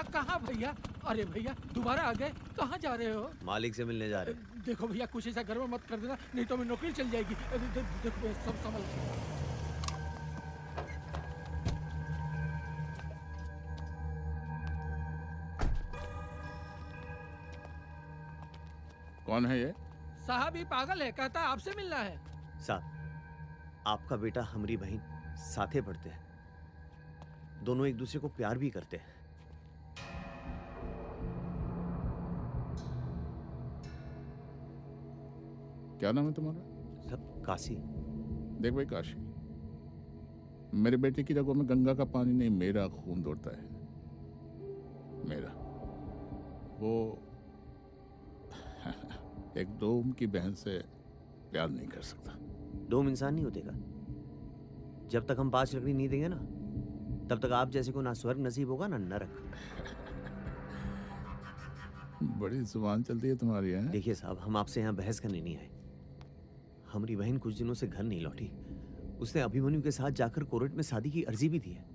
कहाँ भैया? अरे भैया दोबारा आ गए, कहाँ जा रहे हो? मालिक से मिलने जा रहे हैं। देखो भैया कुछ ऐसा गड़बड़ मत कर देना, नहीं तो मेरी नौकरी चल जाएगी। देखो भैया सब संभल के। कौन है ये? साहब ये पागल है, कहता है आपसे मिलना है। साहब, आपका बेटा हमारी बहन साथे पढ़ते हैं, दोनों एक दूसरे को प्यार भी करते हैं। क्या नाम है तुम्हारा? सब काशी। देख भाई काशी, मेरे बेटे की रगों में गंगा का पानी नहीं, मेरा खून दौड़ता है। मेरा वो एक डोम की बहन से प्यार नहीं कर सकता। डोम इंसान नहीं होते का? जब तक हम 5 लकड़ी नहीं देंगे ना, तब तक आप जैसे को ना स्वर्ग नसीब होगा ना नरक। बड़ी जुबान चलती है तुम्हारी है। देखिए साहब, हम आपसे यहाँ बहस करने नहीं आए। हमारी बहन कुछ दिनों से घर नहीं लौटी। उसने अभिमन्यु के साथ जाकर कोर्ट में शादी की अर्जी भी दी है।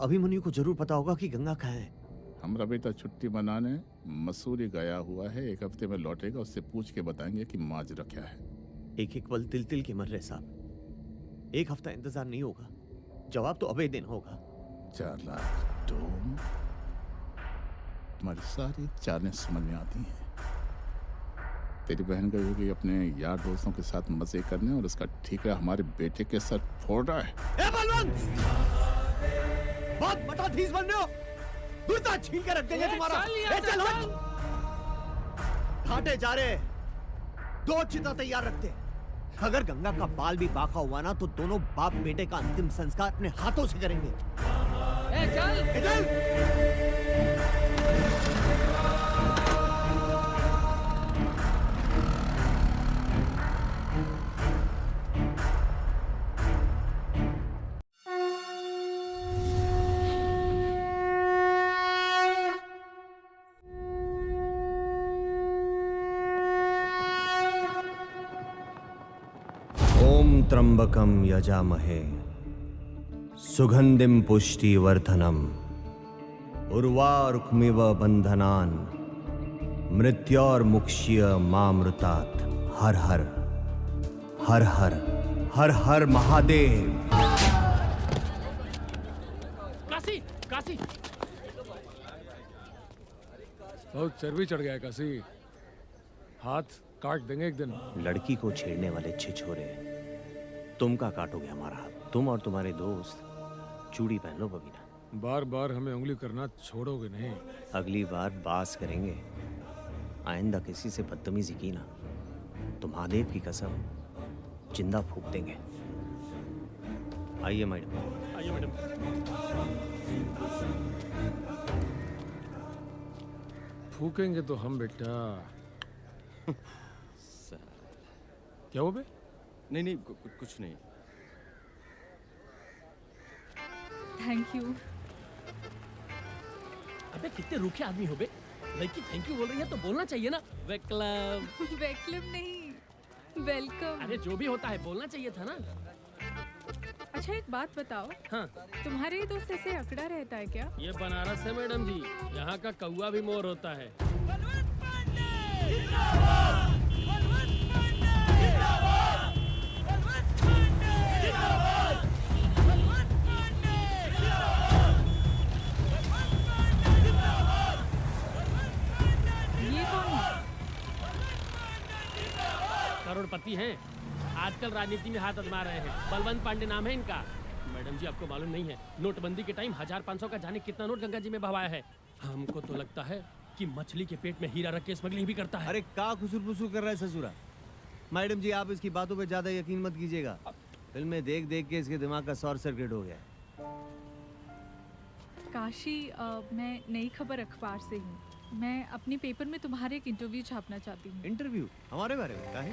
अभिमन्यु को जरूर पता होगा कि गंगा कहाँ है। हमारा बेटा छुट्टी मनाने मसूरी गया हुआ है, 1 हफ्ते में लौटेगा। उससे पूछ के बताएंगे कि माजरा क्या है। एक एक पल तिल तिल के मर रहे साहब। 1 हफ्ता इंतजार नहीं होगा, जवाब तो अबे दिन होगा। 4 लाख डोम, तुम्हारी सारी चालें समझ में आती हैं। तेरी बहन गई होगी अपने यार दोस्तों के साथ मजे करने, और उसका ठीकरा हमारे बेटे के सर फोड़ रहा है। ए बलवंत, बहुत बता बन रहे हो। दूसरा छीन के रख देंगे तुम्हारा। चल घाटे जा रहे, 2 चिता तैयार रखते। अगर गंगा का बाल भी बाका हुआ ना, तो दोनों बाप बेटे का अंतिम संस्कार अपने हाथों से करेंगे। चल। त्र्यंबकम यजामहे सुगंधिम पुष्टिवर्धनम उर्वारुकमिव बंधनान मृत्योर्मुक्ष्य मामृतात्। हर हर हर हर हर हर महादेव। काशी काशी, बहुत चर्बी चढ़ गया है काशी, हाथ काट देंगे एक दिन। लड़की को छेड़ने वाले छिछोरे, तुम का काटोगे हमारा हाथ। तुम और तुम्हारे दोस्त चूड़ी पहन लो बबीना। बार बार हमें उंगली करना छोड़ोगे नहीं? अगली बार बास करेंगे। आइंदा किसी से बदतमीजी की ना, तो महादेव की कसम जिंदा फूंक देंगे। आइए मैडम। आइए मैडम। फूकेंगे तो हम बेटा। क्या हो बे? नहीं नहीं कुछ नहीं। Thank you. अबे कितने रूखे आदमी हो बे। लड़की थैंक यू बोल रही है तो बोलना चाहिए ना। वेलकम। वेलकम नहीं, वेलकम। अरे जो भी होता है बोलना चाहिए था ना। अच्छा एक बात बताओ, हाँ। तुम्हारे दोस्त ऐसे अकड़ा रहता है क्या? ये बनारस है मैडम जी, यहाँ का कौवा भी मोर होता है। करोड़पति हैं, आजकल राजनीति में हाथ आजमा रहे हैं। बलवंत पांडे नाम है इनका। मैडम जी आपको मालूम नहीं है, नोटबंदी के टाइम 1500 का जाने कितना नोट गंगा जी में बहाया है। हमको तो लगता है कि मछली के पेट में हीरा रख के स्मगलिंग भी करता है। अरे का खुसुर फुसुर कर रहा है ससुरा। मैडम जी आप इसकी बातों पे ज्यादा यकीन मत कीजिएगा। फिल्में देख देख के इसके दिमाग का शॉर्ट सर्किट हो गया। काशी, मैं नई खबर अखबार से हूँ। मैं अपने पेपर में तुम्हारे एक इंटरव्यू छापना चाहती हूँ। इंटरव्यू? हमारे बारे में? काहे?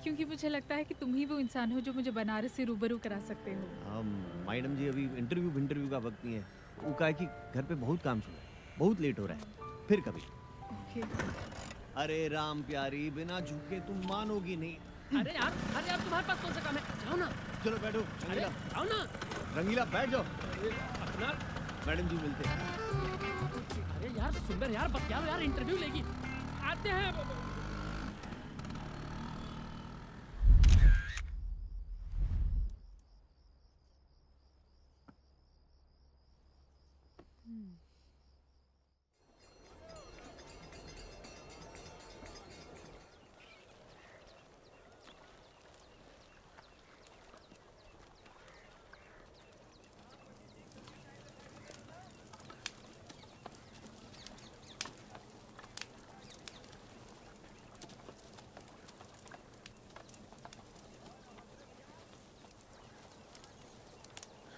क्योंकि मुझे लगता है कि तुम ही वो इंसान हो जो मुझे बनारस से रूबरू करा सकते हो। मैडम जी अभी इंटरव्यू का वक्त नहीं है। वो कहा कि घर पे बहुत काम चल रहा है, बहुत लेट हो रहा है, फिर कभी। ओके। अरे राम प्यारी, बिना झुके तुम मानोगी नहीं। अरे यार तुम्हारे पास कौन सा काम है? जाओ ना। चलो बैठो। अरे रंगीला, जाओ ना। रंगीला बैठ जाओ। अपना मैडम जी मिलते हैं। अंदर यार, बतिया लो यार, इंटरव्यू लेगी। आते हैं।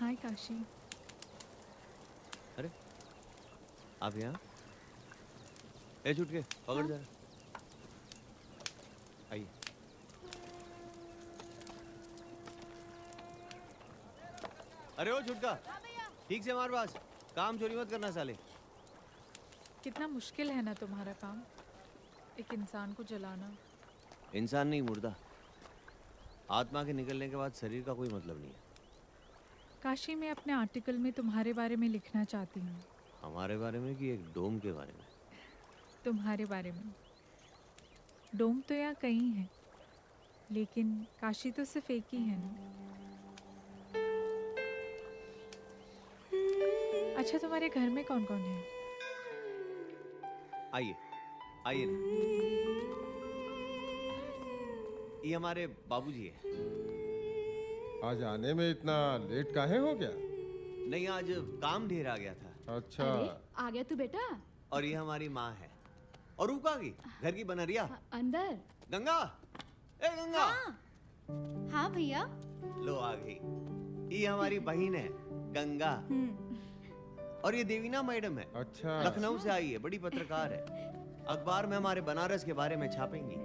हाय काशी। अरे आप यहाँ? ए छूट के पकड़ जरा। आइए। अरे ओ छुटका, ठीक से मार बास, काम चोरी मत करना साले। कितना मुश्किल है ना तुम्हारा काम, एक इंसान को जलाना। इंसान नहीं, मुर्दा। आत्मा के निकलने के बाद शरीर का कोई मतलब नहीं है। काशी, मैं अपने आर्टिकल में तुम्हारे बारे में लिखना चाहती हूँ। हमारे बारे में कि एक डोम के बारे में? तुम्हारे बारे में। डोम तो यहाँ कई हैं, लेकिन काशी तो सिर्फ एक ही है ना। अच्छा, तुम्हारे घर में कौन कौन है? आइए आइए ना। ये हमारे बाबूजी है। आज आने में इतना लेट काहे हो गया? नहीं, आज काम ढेर आ गया था। अच्छा। अरे आ गया तू बेटा। और ये हमारी माँ है। और ऊका की घर की बनरिया अंदर। गंगा। ए गंगा। हाँ भैया। लो आ गई। ये हमारी बहन है गंगा। और ये देवीना मैडम है। अच्छा। लखनऊ से आई है, बड़ी पत्रकार है। अखबार में हमारे बनारस के बारे में छापेंगी।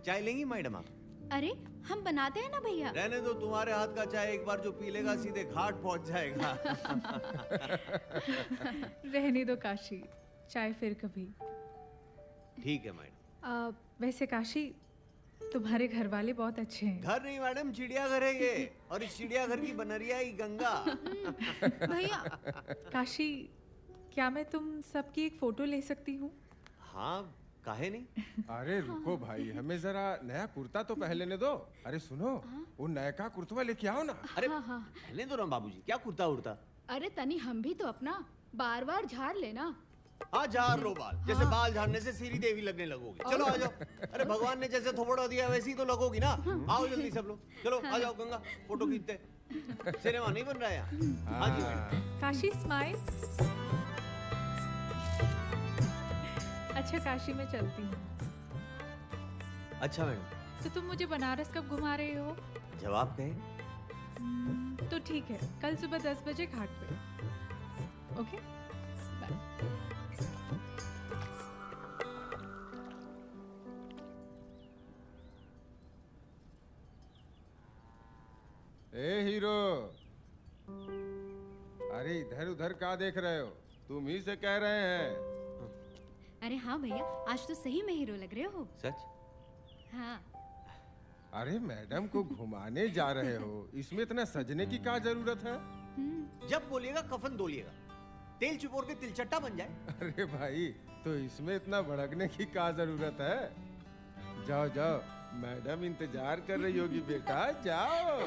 चाय लेंगी मैडम आप? अरे हम बनाते हैं ना भैया। रहने दो, तुम्हारे हाथ का चाय एक बार जो पी लेगा सीधे घाट पहुंच जाएगा। रहने दो काशी, चाय फिर कभी। ठीक है मैडम। वैसे काशी, तुम्हारे घर वाले बहुत अच्छे हैं। घर नहीं मैडम, चिड़ियाघर है ये। और इस चिड़ियाघर की बनरिया ही गंगा। भैया। काशी, क्या मैं तुम सबकी एक फोटो ले सकती हूँ? हाँ, काहे नहीं। अरे रुको भाई, हमें जरा नया कुर्ता तो पहनने दो। अरे सुनो, वो नयका कुर्तवा लेके आओ ना। अरे पहले तो राम बाबूजी, क्या कुर्ता उड़ता। अरे तनी हम भी तो अपना बार बार झाड़ लेना। हाँ, झाड़ लो बाल। जैसे बाल झाड़ने से सीरी देवी लगने लगोगी। चलो आ जाओ। अरे भगवान ने जैसे थोपड़ा दिया वैसे ही तो लगोगी ना। आओ जल्दी सब लोग, चलो आ जाओ गंगा, फोटो खींचते। सिनेमा नहीं बन रहा है यहाँ। हाँ जी मैडम। काशी स्माइल। अच्छा काशी, मैं चलती हूँ। अच्छा मैडम। तो तुम मुझे बनारस कब घुमा रहे हो? जवाब कहें? तो ठीक है, कल सुबह 10 बजे घाट पे। Okay bye. ए हीरो, अरे इधर उधर क्या देख रहे हो? तुम ही से कह रहे हैं। अरे हाँ भैया, आज तो सही में हीरो लग रहे हो। सच? हाँ। अरे मैडम को घुमाने जा रहे हो, इसमें इतना सजने की क्या जरूरत है? जब बोलिएगा कफन धोलिएगा, तेल चिपोर के तिलचट्टा बन जाए। अरे भाई, तो इसमें इतना भड़कने की क्या जरूरत है? जाओ जाओ, मैडम इंतजार कर रही होगी बेटा, जाओ।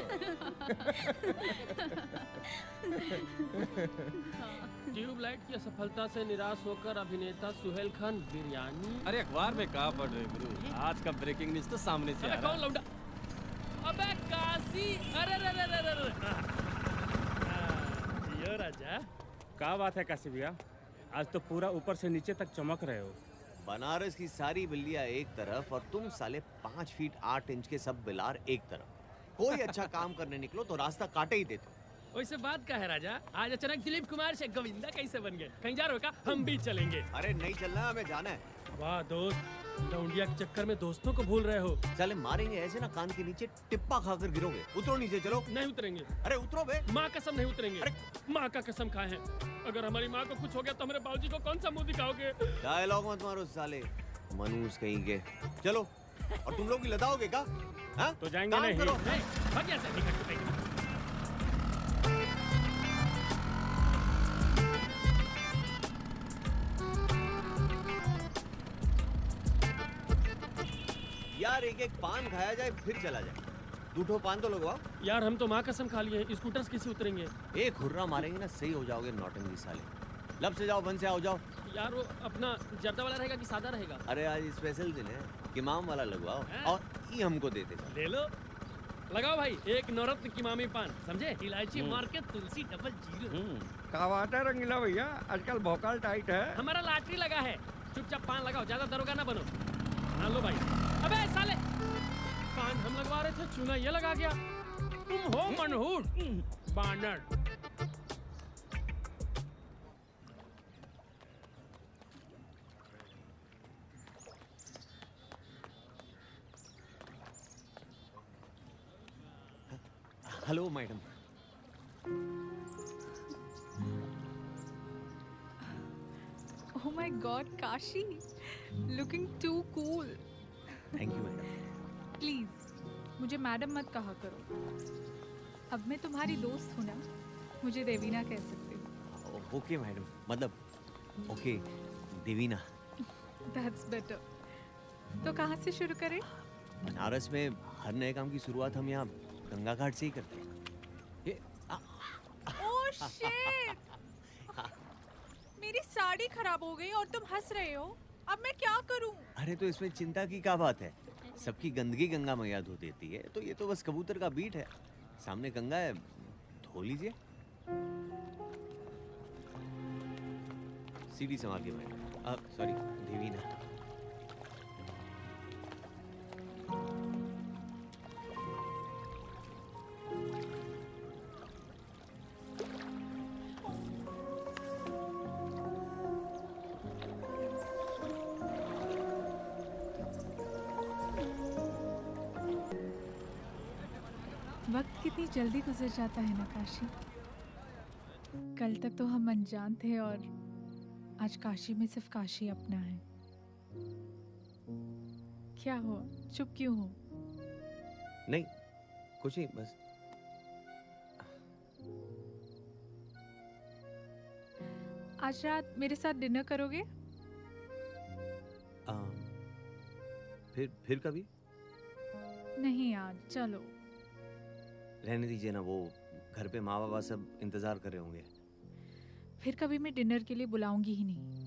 ट्यूबलाइट की असफलता से निराश होकर अभिनेता सुहेल खान बिरयानी। अरे अखबार में कहाँ पढ़ रहे गुरु? आज का ब्रेकिंग न्यूज तो सामने से आ अरे रहा कौन लौंडा? अबे काशी, अरे रे रे रे रे। जियो राजा। क्या बात है काशी भैया, आज तो पूरा ऊपर से नीचे तक चमक रहे हो। बनारस की सारी बिल्लियां एक तरफ और तुम साले 5 फीट 8 इंच के सब बिलार एक तरफ। कोई अच्छा काम करने निकलो तो रास्ता काटे ही देते। वैसे बात का है राजा, आज अचानक दिलीप कुमार से गोविंदा कैसे बन गए? कहीं जा रहे हो क्या? हम भी चलेंगे। अरे नहीं चलना है, हमें जाना है। वाह दोस्त, लौंडिया के चक्कर में दोस्तों को भूल रहे हो। साले मारेंगे ऐसे ना, कान के नीचे टिप्पा खाकर गिरोगे। उतरो नीचे, चलो। नहीं उतरेंगे। अरे उतरो बे। माँ कसम नहीं उतरेंगे। अरे माँ का कसम खाए हैं, अगर हमारी माँ को कुछ हो गया तो हमारे बाबूजी को कौन सा मुंह दिखाओगे? डायलॉग मत मारो साले, मनूस कहीं के। चलो। और तुम लोग भी लदाओगे क्या? हाँ? तो जाएंगे काम नहीं। करो। भाग यहाँ से, निकल के भाग। यार एक एक पान खाया जाए फिर चला जाए। 2 ठो पान तो लगवाओ। यार हम तो माँ कसम खा लिए हैं, स्कूटर से कैसे उतरेंगे? एक हुर्रा मारेंगे ना सही हो जाओगे नौटंकी साले। लब से जाओ, बन से आओ, जाओ। यार वो अपना जर्दा वाला रहेगा कि सादा रहेगा? अरे आज स्पेशल दिन है, किमाम वाला लगवाओ हैं? और ये हमको दे दे। ले लो, लगाओ भाई, एक नवरत्न किमामी पान, समझे? इलायची मार के तुलसी डबल जीरो। क्या बात है रंगीला भैया, आजकल भौकाल टाइट है। हमारा लॉटरी लगा है, चुपचाप पान लगाओ, ज्यादा दरोगा ना बनो। हाँ लो भाई। अबे साले, पान हम लगवा रहे थे, चूना ये लगा गया। तुम हो मनहूस बानर। Hello madam. Oh my God, Kashi, looking too cool. Thank you madam. Please मुझे मैडम मत कहा करो। अब मैं तुम्हारी दोस्त हूँ ना, मुझे देवीना कह सकते हो। ओके मैडम, मतलब ओके देवीना। That's better. तो कहाँ से शुरू करें? बनारस में हर नए काम की शुरुआत हम यहाँ गंगा घाट से ही करते हैं। ये Oh shit! मेरी साड़ी खराब हो गई और तुम हंस रहे हो। अब मैं क्या करूं? अरे तो इसमें चिंता की क्या बात है, सबकी गंदगी गंगा मैया धो देती है, तो ये तो बस कबूतर का बीट है। सामने गंगा है, धो लीजिए। सीढ़ी संभाल के मैडम, सॉरी देवीना। वक्त कितनी जल्दी गुजर जाता है ना काशी। कल तक तो हम अनजान थे और आज काशी में सिर्फ काशी अपना है। क्या हुआ, चुप क्यों हो? नहीं कुछ नहीं, बस आज रात मेरे साथ डिनर करोगे? फिर कभी? नहीं आज, चलो। रहने दीजिए ना, वो घर पे माँ बाबा सब इंतजार कर रहे होंगे। फिर कभी मैं डिनर के लिए बुलाऊंगी ही नहीं।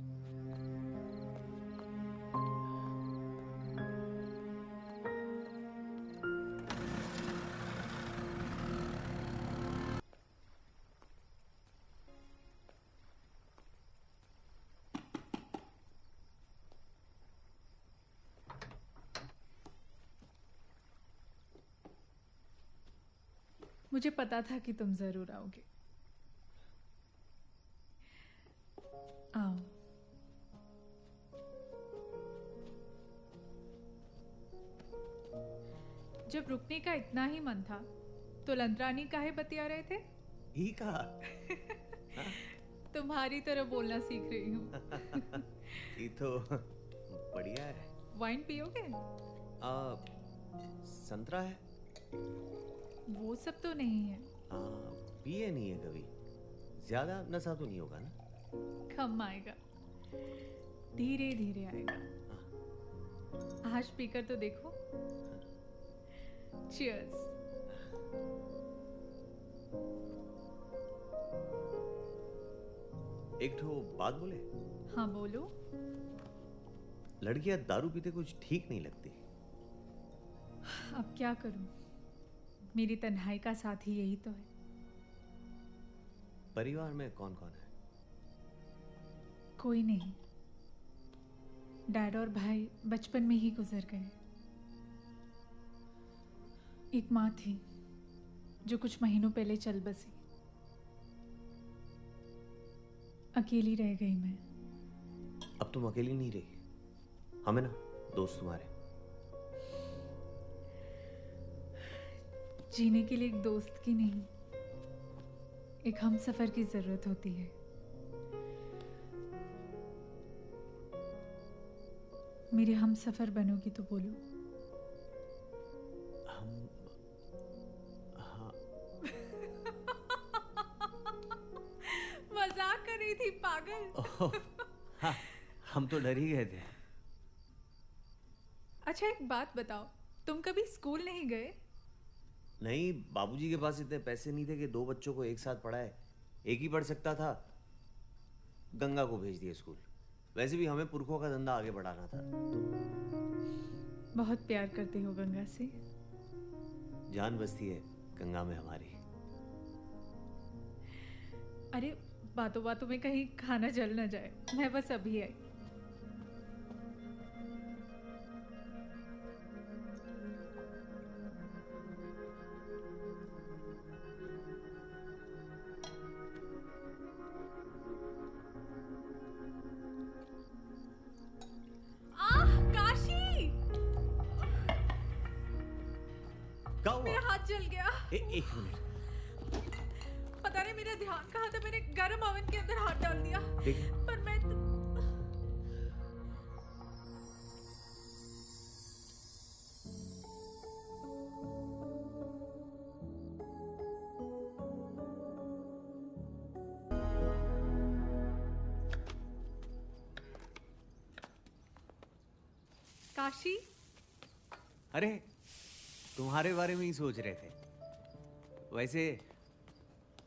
मुझे पता था कि तुम जरूर आओगे। आओ। जब रुकने का इतना ही मन था तो लंतरानी काहे बतिया रहे थे? ही कहा। तुम्हारी तरह बोलना सीख रही हूँ। ये तो बढ़िया है। वाइन पियोगे? संतरा है? वो सब तो नहीं है। पिए नहीं है कभी, ज्यादा नशा तो नहीं होगा ना? कम आएगा, धीरे धीरे आएगा। आज पीकर तो देखो। Cheers. एक ठो बात बोले? हाँ बोलो। लड़कियां दारू पीते कुछ ठीक नहीं लगती। अब क्या करूं, मेरी तन्हाई का साथी यही तो है। परिवार में कौन कौन है? कोई नहीं, डैड और भाई बचपन में ही गुजर गए। एक माँ थी जो कुछ महीनों पहले चल बसी। अकेली रह गई मैं। अब तुम अकेली नहीं रही, हमें ना दोस्त तुम्हारे। जीने के लिए एक दोस्त की नहीं, एक हम सफर की जरूरत होती है। मेरे हम सफर बनोगी तो बोलो। हाँ। मजाक कर रही थी पागल। हाँ, हम तो डर ही गए थे। अच्छा एक बात बताओ, तुम कभी स्कूल नहीं गए? नहीं, बाबूजी के पास इतने पैसे नहीं थे कि 2 बच्चों को एक साथ पढ़ाए। एक ही पढ़ सकता था। गंगा को भेज दिया स्कूल। वैसे भी हमें पुरखों का धंधा आगे बढ़ाना था। बहुत प्यार करते हो गंगा से। जान बसती है गंगा में हमारी। अरे बातों बातों में कहीं खाना जल ना जाए, मैं बस अभी आई। काशी! क्या हुआ? मेरा हाथ जल गया। एक मिनट। पता नहीं मेरा ध्यान कहाँ था, मैंने गरम ओवन के अंदर हाथ डाल दिया। पर मैं काशी, अरे तुम्हारे बारे में ही सोच रहे थे। वैसे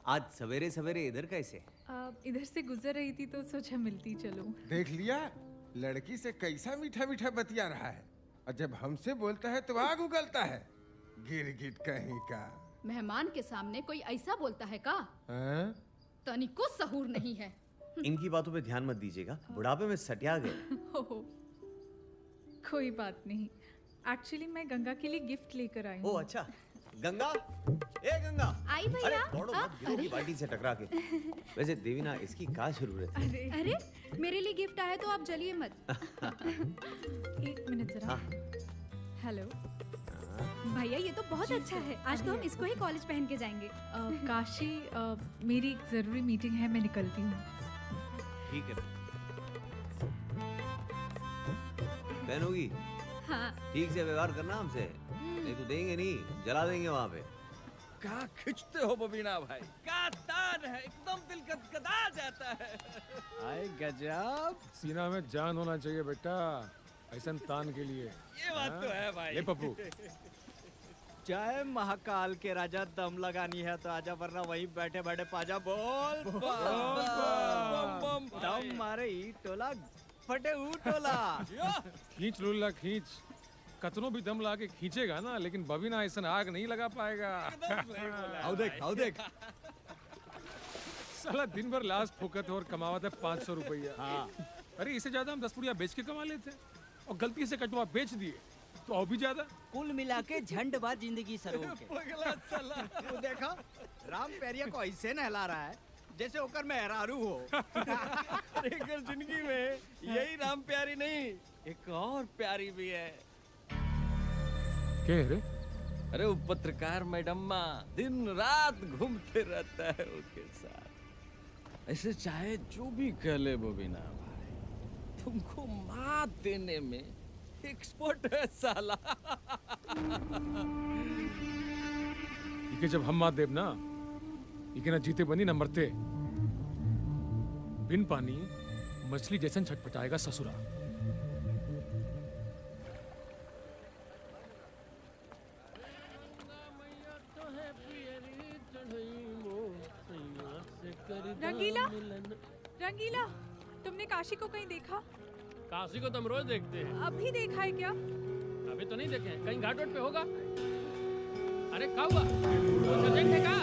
आज सवेरे सवेरे इधर कैसे? इधर से गुजर रही थी तो सोचा मिलती चलूं। देख लिया, लड़की से कैसा मीठा मीठा बतिया रहा है, और जब हमसे बोलता है तो आग उगलता है। गिरगिट कहीं का। मेहमान के सामने कोई ऐसा बोलता है का? तनिको सहूर नहीं है। इनकी बातों पे ध्यान मत दीजिएगा, बुढ़ापे में सटिया गए। कोई बात नहीं, एक्चुअली मैं गंगा के लिए गिफ्ट लेकर आई हूँ। ओ अच्छा, गंगा, ए गंगा, आई भैया। अरे दौड़ो मत, गिरोगी बाल्टी से टकरा के। वैसे देवीना, इसकी क्या जरूरत है? अरे मेरे लिए गिफ्ट आया तो आप जलिए मत। एक मिनट जरा। हेलो भैया, ये तो बहुत अच्छा है। आज तो हम इसको ही कॉलेज पहन के जाएंगे। काशी, मेरी एक जरूरी मीटिंग है, मैं निकलती हूँ। ठीक है पहनोगी? हाँ। ठीक से व्यवहार करना हमसे, नहीं तो देंगे नहीं, जला देंगे वहाँ पे। क्या खिंचते हो बबीना भाई, क्या तान है, एकदम दिल गदगदा जाता है। आए गजब। सीना में जान होना चाहिए बेटा, ऐसा तान के लिए। ये बात तो है भाई। ले पप्पू। चाहे महाकाल के राजा दम लगानी है तो आजा, वरना वहीं बैठे बैठे पाजा बोल दम मारे ई टोला फटे ऊ टोला। खींच लुल्ला खींच, कतनों भी दम ला के खींचेगा ना, लेकिन बबीना ऐसा आग नहीं लगा पाएगा। आओ देख, आओ देख। साला दिन भर लाश फुकत और कमावत है 500 रुपया। अरे इससे ज्यादा हम 10 पुड़िया बेच के कमा लेते, और गलती से कटवा बेच दिए तो और भी ज्यादा। कुल मिला के झंड बाद जिंदगी सरों के। तू देखा, राम पेरिया को ऐसे नहला रहा है जैसे ओकर मेहरारू हो। एक जिंदगी में यही राम प्यारी नहीं, एक और प्यारी भी है। क्या रे? अरे वो पत्रकार मैडम दिन रात घूमते रहता है उसके साथ। ऐसे चाहे जो भी कह ले बबीना भाई, तुमको मात देने में एक्सपर्ट है साला। इके जब हम मात देव ना, इके ना जीते बनी ना मरते। बिन पानी मछली जैसन छटपटाएगा ससुरा। रंगीला, रंगीला, तुमने काशी को कहीं देखा? काशी को तो हम रोज देखते हैं। अभी देखा है क्या? अभी तो नहीं देखे, कहीं घाट वाट पे होगा। अरे क्या हुआ? कुछ अर्जेंट है क्या?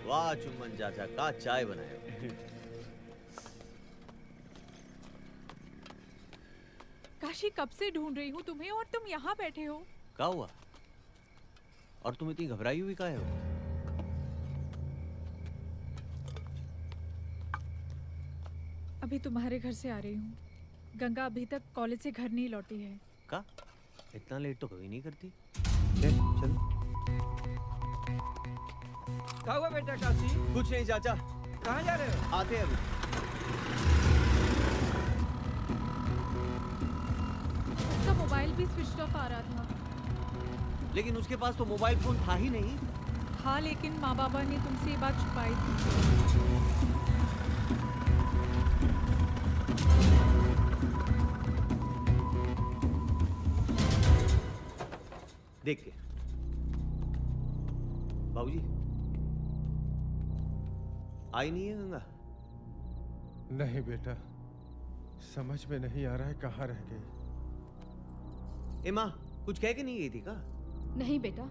वाह चुम्बन चाचा, का चाय बनाए। काशी, कब से ढूंढ रही हूँ तुम्हें और तुम यहाँ बैठे हो। क्या हुआ? और तुम इतनी घबराई हुई काहे हो? अभी तुम्हारे घर से आ रही हूँ। गंगा अभी तक कॉलेज से घर नहीं लौटी है। का इतना लेट तो कभी नहीं करती। चल क्या हुआ बेटा काशी? कुछ नहीं चाचा, कहाँ जा रहे हो? आते हैं अभी। उसका मोबाइल भी स्विच ऑफ आ रहा था। लेकिन उसके पास तो मोबाइल फोन था ही नहीं। हाँ, लेकिन माँ बाबा ने तुमसे ये बात छुपाई थी। देख के बाबूजी, आई नहीं है गंगा? नहीं बेटा, समझ में नहीं आ रहा है कहाँ रह गई। ए माँ, कुछ कह के नहीं गई थी का? नहीं बेटा,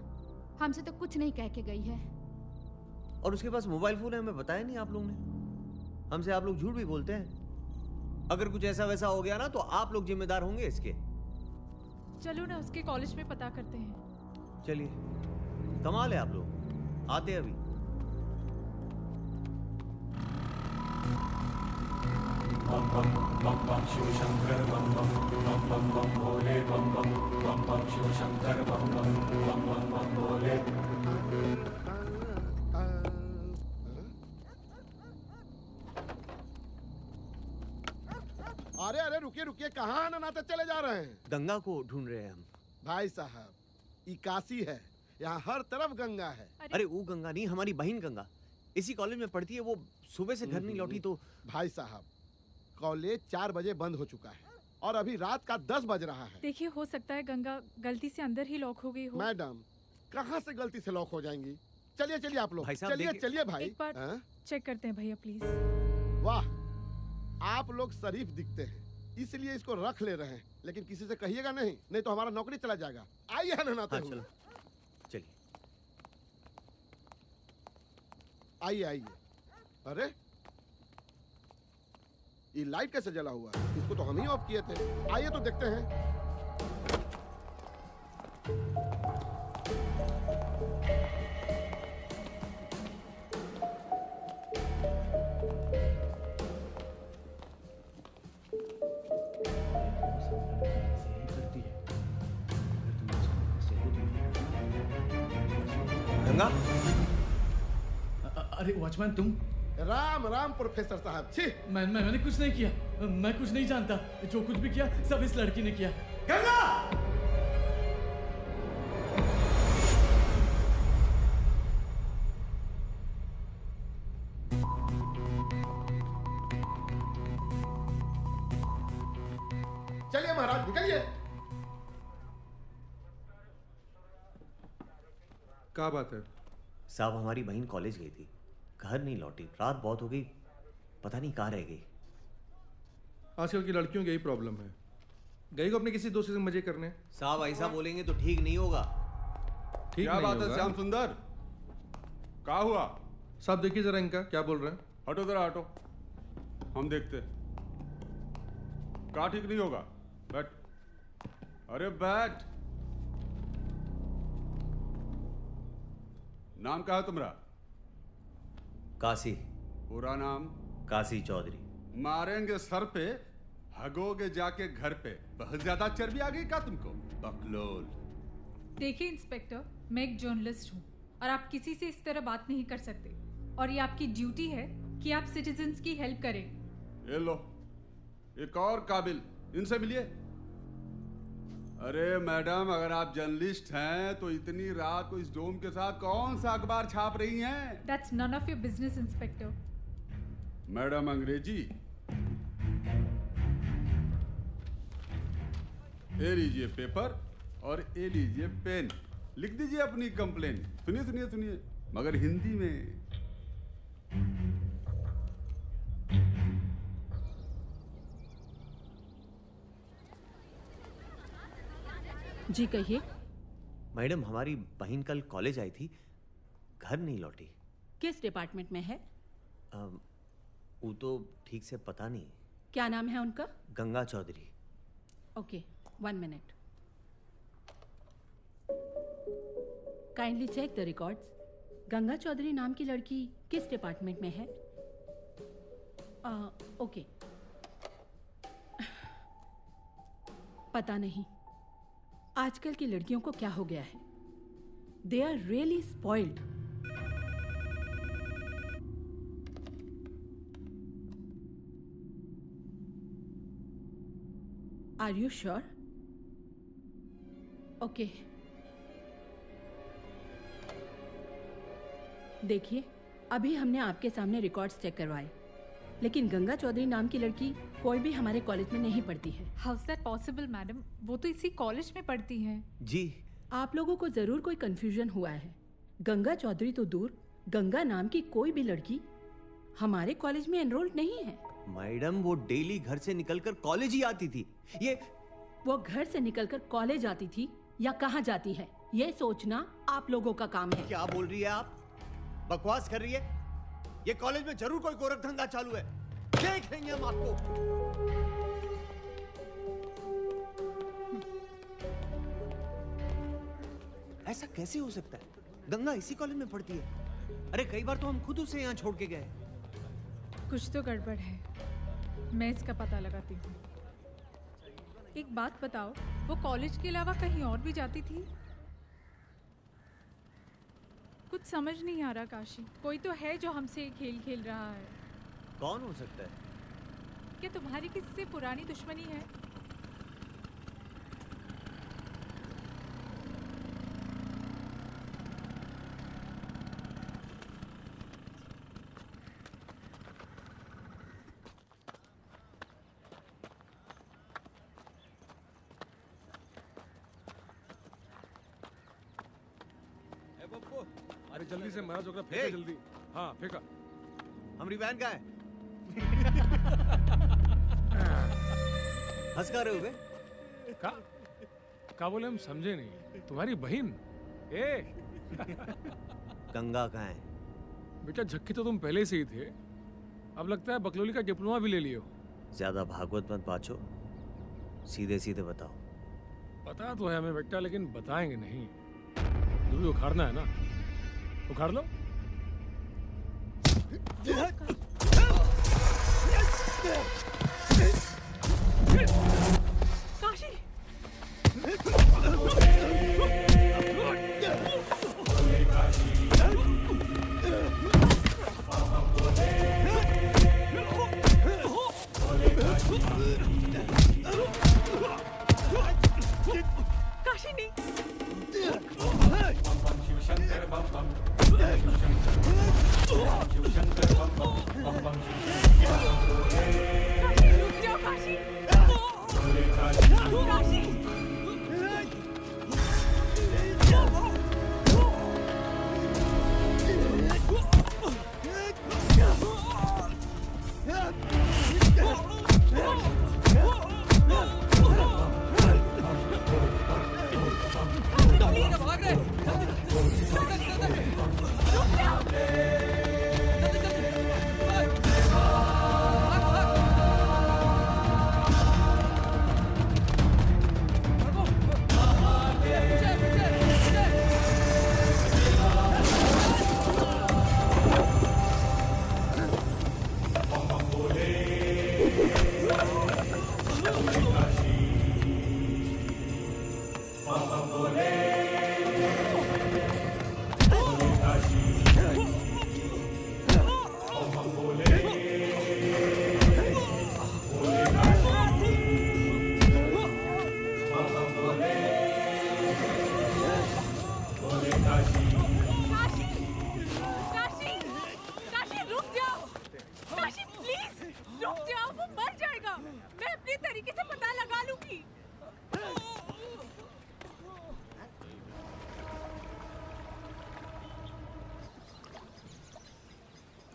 हमसे तो कुछ नहीं कह के गई है। और उसके पास मोबाइल फोन है, हमें बताया नहीं आप लोगों ने। हमसे आप लोग झूठ भी बोलते हैं। अगर कुछ ऐसा वैसा हो गया ना तो आप लोग जिम्मेदार होंगे इसके। चलो ना उसके कॉलेज में पता करते हैं। चलिए, कमाल है आप लोग, आते अभी। बम बम बम बम शिव शंकर बम बम बम बम बम भोले बम बम बम बम शिव शंकर बम बम बम बम बम भोले। अरे अरे रुकिए रुकिए, कहाँ ननाते चले जा रहे हैं? गंगा को ढूंढ रहे हैं हम। भाई साहब, ये काशी है, यहाँ हर तरफ गंगा है। अरे वो गंगा नहीं, हमारी बहन गंगा इसी कॉलेज में पढ़ती है। वो सुबह से घर नहीं लौटी तो। भाई साहब, कॉलेज 4 बजे बंद हो चुका है और अभी रात का 10 बज रहा है। देखिए, हो सकता है गंगा गलती से अंदर ही लॉक हो गई हो। मैडम, कहाँ से गलती से लॉक हो जाएंगी? चलिए चलिए आप लोग, भाई साहब, चलिए देखिए- चलिए भाई। एक बार चेक करते हैं भैया प्लीज। वाह, आप लोग शरीफ दिखते हैं, इसलिए इसको रख ले रहे हैं। लेकिन किसी से कहिएगा नहीं, नहीं तो हमारा नौकरी चला जाएगा। आइए ननाते हाँ, हुए। चलो चलिए। आइए आइए। अरे ये लाइट कैसे जला हुआ है? इसको तो हम ही ऑफ किए थे। आइए तो देखते हैं। गंगा, अरे वॉचमैन तुम? राम राम प्रोफेसर साहब। छी, मैंने कुछ नहीं किया। मैं कुछ नहीं जानता। जो कुछ भी किया सब इस लड़की ने किया। गंगा! चलिए महाराज, निकलिए। क्या बात है? साहब हमारी बहन कॉलेज गई थी, घर नहीं लौटी। रात बहुत हो गई, पता नहीं कहाँ रह गई। आजकल की लड़कियों की यही प्रॉब्लम है, गई को अपने किसी दोस्त से मजे करने। साहब ऐसा बोलेंगे तो ठीक नहीं होगा। ठीक क्या नहीं बात है होगा। श्याम सुंदर? क्या हुआ? साहब देखिए जरा इनका क्या बोल रहे हैं। हटो जरा हटो, हम देखते। क्या ठीक नहीं होगा? बैठ। अरे बैठ। नाम क्या है तुम्हारा? काशी। पूरा नाम? काशी चौधरी। मारेंगे सर पे, हगोगे जाके घर पे। बहुत ज्यादा चर्बी आ गई क्या तुमको? बकलोल। देखिए इंस्पेक्टर, मैं एक जर्नलिस्ट हूँ और आप किसी से इस तरह बात नहीं कर सकते। और ये आपकी ड्यूटी है कि आप सिटीजन्स की हेल्प करें। ये लो, एक और काबिल, इनसे मिलिए। अरे मैडम, अगर आप जर्नलिस्ट हैं तो इतनी रात को इस डोम के साथ कौन सा अखबार छाप रही हैं? That's none of your business, inspector. Madam अंग्रेजी? ये लीजिए पेपर और ये लीजिए पेन, लिख दीजिए अपनी कंप्लेन। सुनिए सुनिए सुनिए, मगर हिंदी में। जी कहिए। मैडम हमारी बहन कल कॉलेज आई थी, घर नहीं लौटी। किस डिपार्टमेंट में है? वो तो ठीक से पता नहीं। क्या नाम है उनका? Ganga Chaudhary. Okay, 1 minute. Kindly check the records. Ganga Chaudhary नाम की लड़की किस डिपार्टमेंट में है? ओके। पता नहीं आजकल की लड़कियों को क्या हो गया है। They are really spoiled. Are you sure? Okay, देखिए अभी हमने आपके सामने रिकॉर्ड्स चेक करवाए, लेकिन गंगा चौधरी नाम की लड़की कोई भी हमारे कॉलेज में नहीं पढ़ती है। How is that possible madam? वो तो इसी कॉलेज में पढ़ती है। जी, आप लोगों को जरूर कोई कंफ्यूजन हुआ है। गंगा चौधरी तो दूर, गंगा नाम की कोई भी लड़की हमारे कॉलेज में एनरोल्ड नहीं है। मैडम वो डेली घर से निकलकर कॉलेज ही आती थी। वो घर से निकलकर कॉलेज आती थी या कहाँ जाती है, ये सोचना आप लोगों का काम है। क्या बोल रही है आप? बकवास कर रही है? ये कॉलेज में जरूर कोई गोरख धंधा चालू है। देख लेंगे हम आपको। ऐसा कैसे हो सकता है? गंगा इसी कॉलेज में पढ़ती है। अरे कई बार तो हम खुद उसे यहाँ छोड़ के गए। कुछ तो गड़बड़ है, मैं इसका पता लगाती हूँ। एक बात बताओ, वो कॉलेज के अलावा कहीं और भी जाती थी? कुछ समझ नहीं आ रहा काशी। कोई तो है जो हमसे ये खेल खेल रहा है। कौन हो सकता है? क्या तुम्हारी किसी से पुरानी दुश्मनी है? अरे जल्दी से महाराज होकर फेंका जल्दी। हाँ फेंका। हमारी बहन का है। हंस का रहे हो बे? का बोले, हम समझे नहीं। तुम्हारी बहन? ए गंगा कहाँ है? बेटा झक्की तो तुम पहले से ही थे, अब लगता है बकलोली का डिप्लोमा भी ले लिए हो। ज्यादा भागवत मत बाचो, सीधे सीधे बताओ। पता तो है हमें बेटा, लेकिन बताएंगे नहीं। जो भी उखाड़ना है ना उखाड़ लो। काशी! काशी नहीं। शिवशंकर बम बम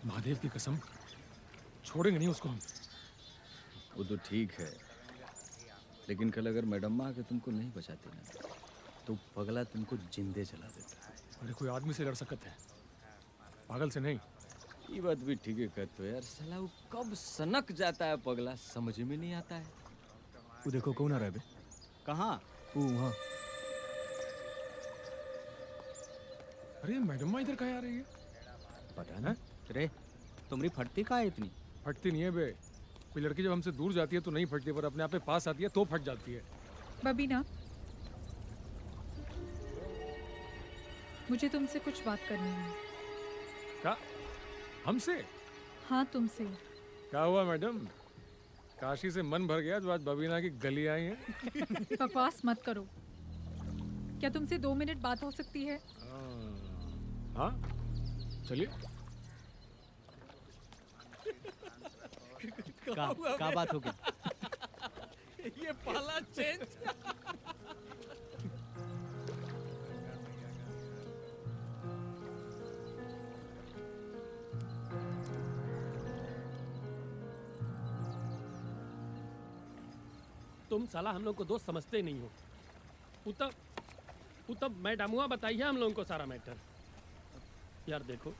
महादेव की कसम, छोड़ेंगे नहीं उसको हम। वो तो ठीक है, लेकिन कल अगर मैडम आके तुमको नहीं बचाती ना, तो पगला तुमको जिंदे जला देता है। अरे कोई आदमी से लड़ सकते है, पागल से नहीं। ये बात भी ठीक है कहते हो यार, साला वो कब सनक जाता है पगला, समझ में नहीं आता है। वो देखो कौन आ रहा है बे? कहाँ? वो वहाँ। अरे मैडम इधर कहाँ आ रही है? पता ना रे, तुम्हारी फटती कहाँ है इतनी? फटती नहीं है बे, कोई लड़की जब हमसे दूर जाती है तो नहीं फटती, पर अपने आप पे पास आती है तो फट जाती है। बबीना, मुझे तुमसे कुछ बात करनी है। क्या? हमसे? हाँ, तुमसे। क्या हुआ मैडम? काशी से मन भर गया जो आज बबीना की गली आई है। बकवास मत करो। क्या तुमसे 2 मिनट बात हो सकती है? हाँ, चलिए। क्या बात हो गई? ये पाला चेंज। तुम साला हम लोग को दोस्त समझते ही नहीं हो। उत्तम मैडमुआ बताइए हम लोगों को सारा मैटर। यार देखो,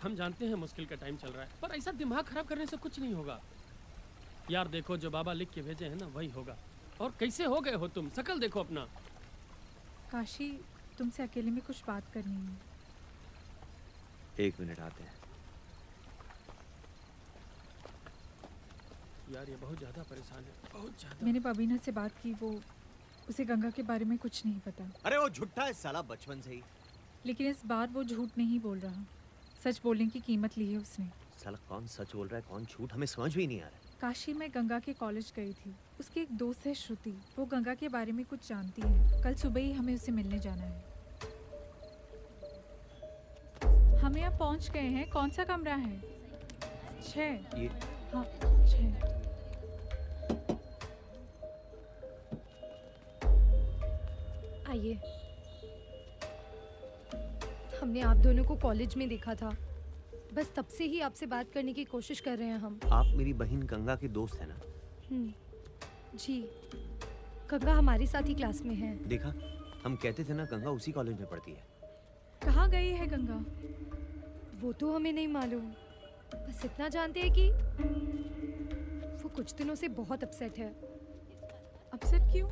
हम जानते हैं मुश्किल का टाइम चल रहा है, पर ऐसा दिमाग खराब करने से कुछ नहीं होगा। यार देखो, जो बाबा लिख के भेजे हैं ना वही होगा। और कैसे हो गए हो तुम, शकल देखो अपना। काशी, तुमसे अकेले में कुछ बात करनी है। 1 मिनट आते हैं। यार ये बहुत ज़्यादा परेशान है, बहुत ज़्यादा। मैंने बबीना से बात की, वो उसे गंगा के बारे में कुछ नहीं पता। अरे वो झूठा है साला बचपन से ही। लेकिन इस बार वो झूठ नहीं बोल रहा। सच बोलने की कीमत ली है उसने। साला कौन सच बोल रहा है कौन झूठ, हमें समझ भी नहीं आ रहा है। काशी में गंगा के कॉलेज गई थी। उसकी एक दोस्त है श्रुति, वो गंगा के बारे में कुछ जानती है। कल सुबह ही हमें उसे मिलने जाना है। हम यहाँ पहुँच गए हैं। कौन सा कमरा है? 6। ये हाँ, 6। आइए। हमने आप दोनों को कॉलेज में देखा था, बस तब से ही आपसे बात करने की कोशिश कर रहे हैं हम। आप मेरी बहन गंगा के दोस्त है ना? जी, गंगा हमारे साथ ही क्लास में है। देखा, हम कहते थे ना गंगा उसी कॉलेज में पढ़ती है। कहाँ गई है गंगा? वो तो हमें नहीं मालूम, बस इतना जानते हैं कि वो कुछ दिनों से बहुत अपसेट है। अपसेट क्यों?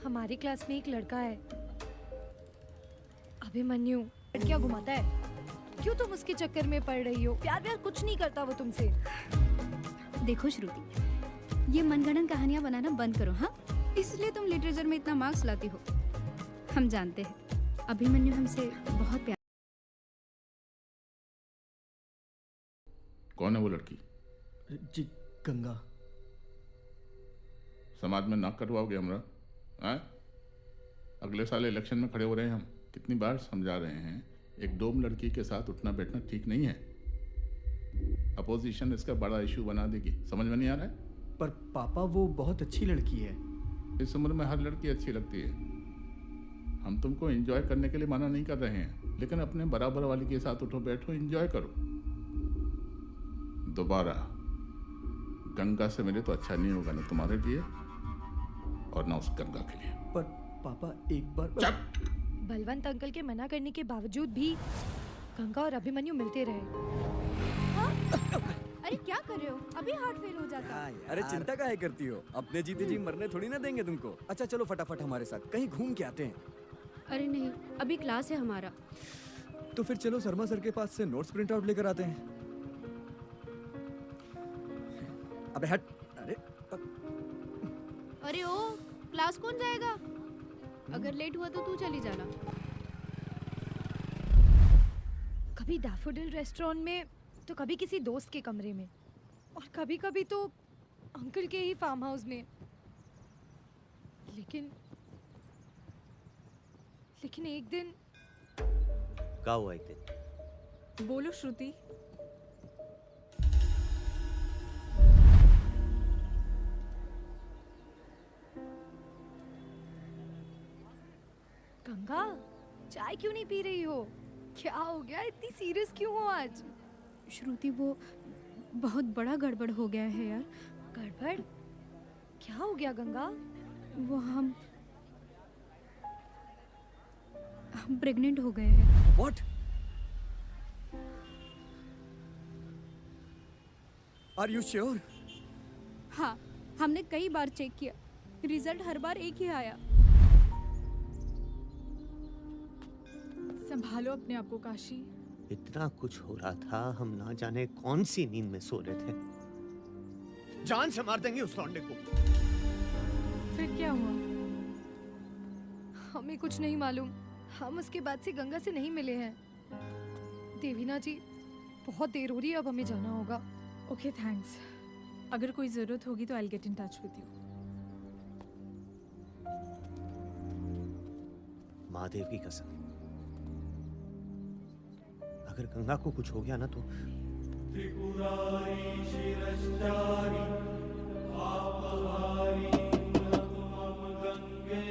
हमारी क्लास में एक लड़का है, अभिमन्यु। लड़कियां घुमाता है। क्यों तुम उसके चक्कर में पड़ रही हो? प्यार व्यार कुछ नहीं करता वो तुमसे। देखो श्रुति, ये मनगढ़ंत कहानियां बनाना बंद करो। हाँ, इसलिए तुम लिटरेचर में इतना मार्क्स लाती हो। हम जानते हैं अभिमन्यु हमसे बहुत प्यार। कौन है वो लड़की? जी, गंगा। समाज में नाक कटवाओगे हमरा? हैं? अगले साल इलेक्शन में खड़े हो रहे हैं हम। कितनी बार समझा रहे हैं, एक डोम लड़की के साथ उठना बैठना ठीक नहीं है। अपोजिशन इसका बड़ा इशू बना देगी। समझ में नहीं आ रहा है? पर पापा वो बहुत अच्छी लड़की है। इस उम्र में हर लड़की अच्छी लगती है। हम तुमको एंजॉय करने के लिए मना नहीं कर रहे हैं, लेकिन अपने बराबर वाली के साथ उठो बैठो, एंजॉय करो। दोबारा गंगा से मिले तो अच्छा नहीं होगा, ना तुम्हारे लिए और ना उस गंगा के लिए। पर पापा एक बार। बलवंत अंकल के मना करने के बावजूद भी गंगा और अभिमन्यु मिलते रहे। अरे क्या कर रहे हो? अभी हार्ट फेल हो जाता है। अरे चिंता काहे करती हो? अपने जीते जी मरने थोड़ी ना देंगे तुमको। अच्छा चलो फटाफट हमारे साथ कहीं घूम के आते हैं। अरे नहीं, अभी क्लास है हमारा। तो फिर चलो शर्मा सर के पास से नोट्स प्रिंट आउट लेकर आते हैं। अबे हट। अरे ओ, क्लास कौन जाएगा? अगर लेट हुआ तो तू चली जाना। कभी डैफोडिल रेस्टोरेंट में तो कभी किसी दोस्त के कमरे में, और कभी कभी तो अंकल के ही फार्म हाउस में। लेकिन एक दिन। क्या हुआ एक दिन? बोलो श्रुति। गंगा, चाय क्यों नहीं पी रही हो? क्या हो गया? इतनी सीरियस क्यों हो आज? श्रुति, वो बहुत बड़ा गड़बड़ हो गया है यार। गड़बड़? क्या हो गया गंगा? वो हम प्रेग्नेंट हो गए हैं। What? Are you sure? हाँ, हमने कई बार चेक किया, रिजल्ट हर बार एक ही आया। संभालो अपने आप को काशी। इतना कुछ हो रहा था, हम ना जाने कौन सी नींद में सो रहे थे। जान से मार देंगे उस लौंडे को। फिर क्या हुआ? हमें कुछ नहीं मालूम। हम उसके बाद से गंगा से नहीं मिले हैं। देवीना जी, बहुत देर हो रही है, अब हमें जाना होगा। Okay, thanks. अगर कोई ज़रूरत होगी तो I get in touch with you. Mahadev की कसम, अगर गंगा को कुछ हो गया ना तो त्रिपुरारी शिरश्चारी पापहारी नमः गंगे।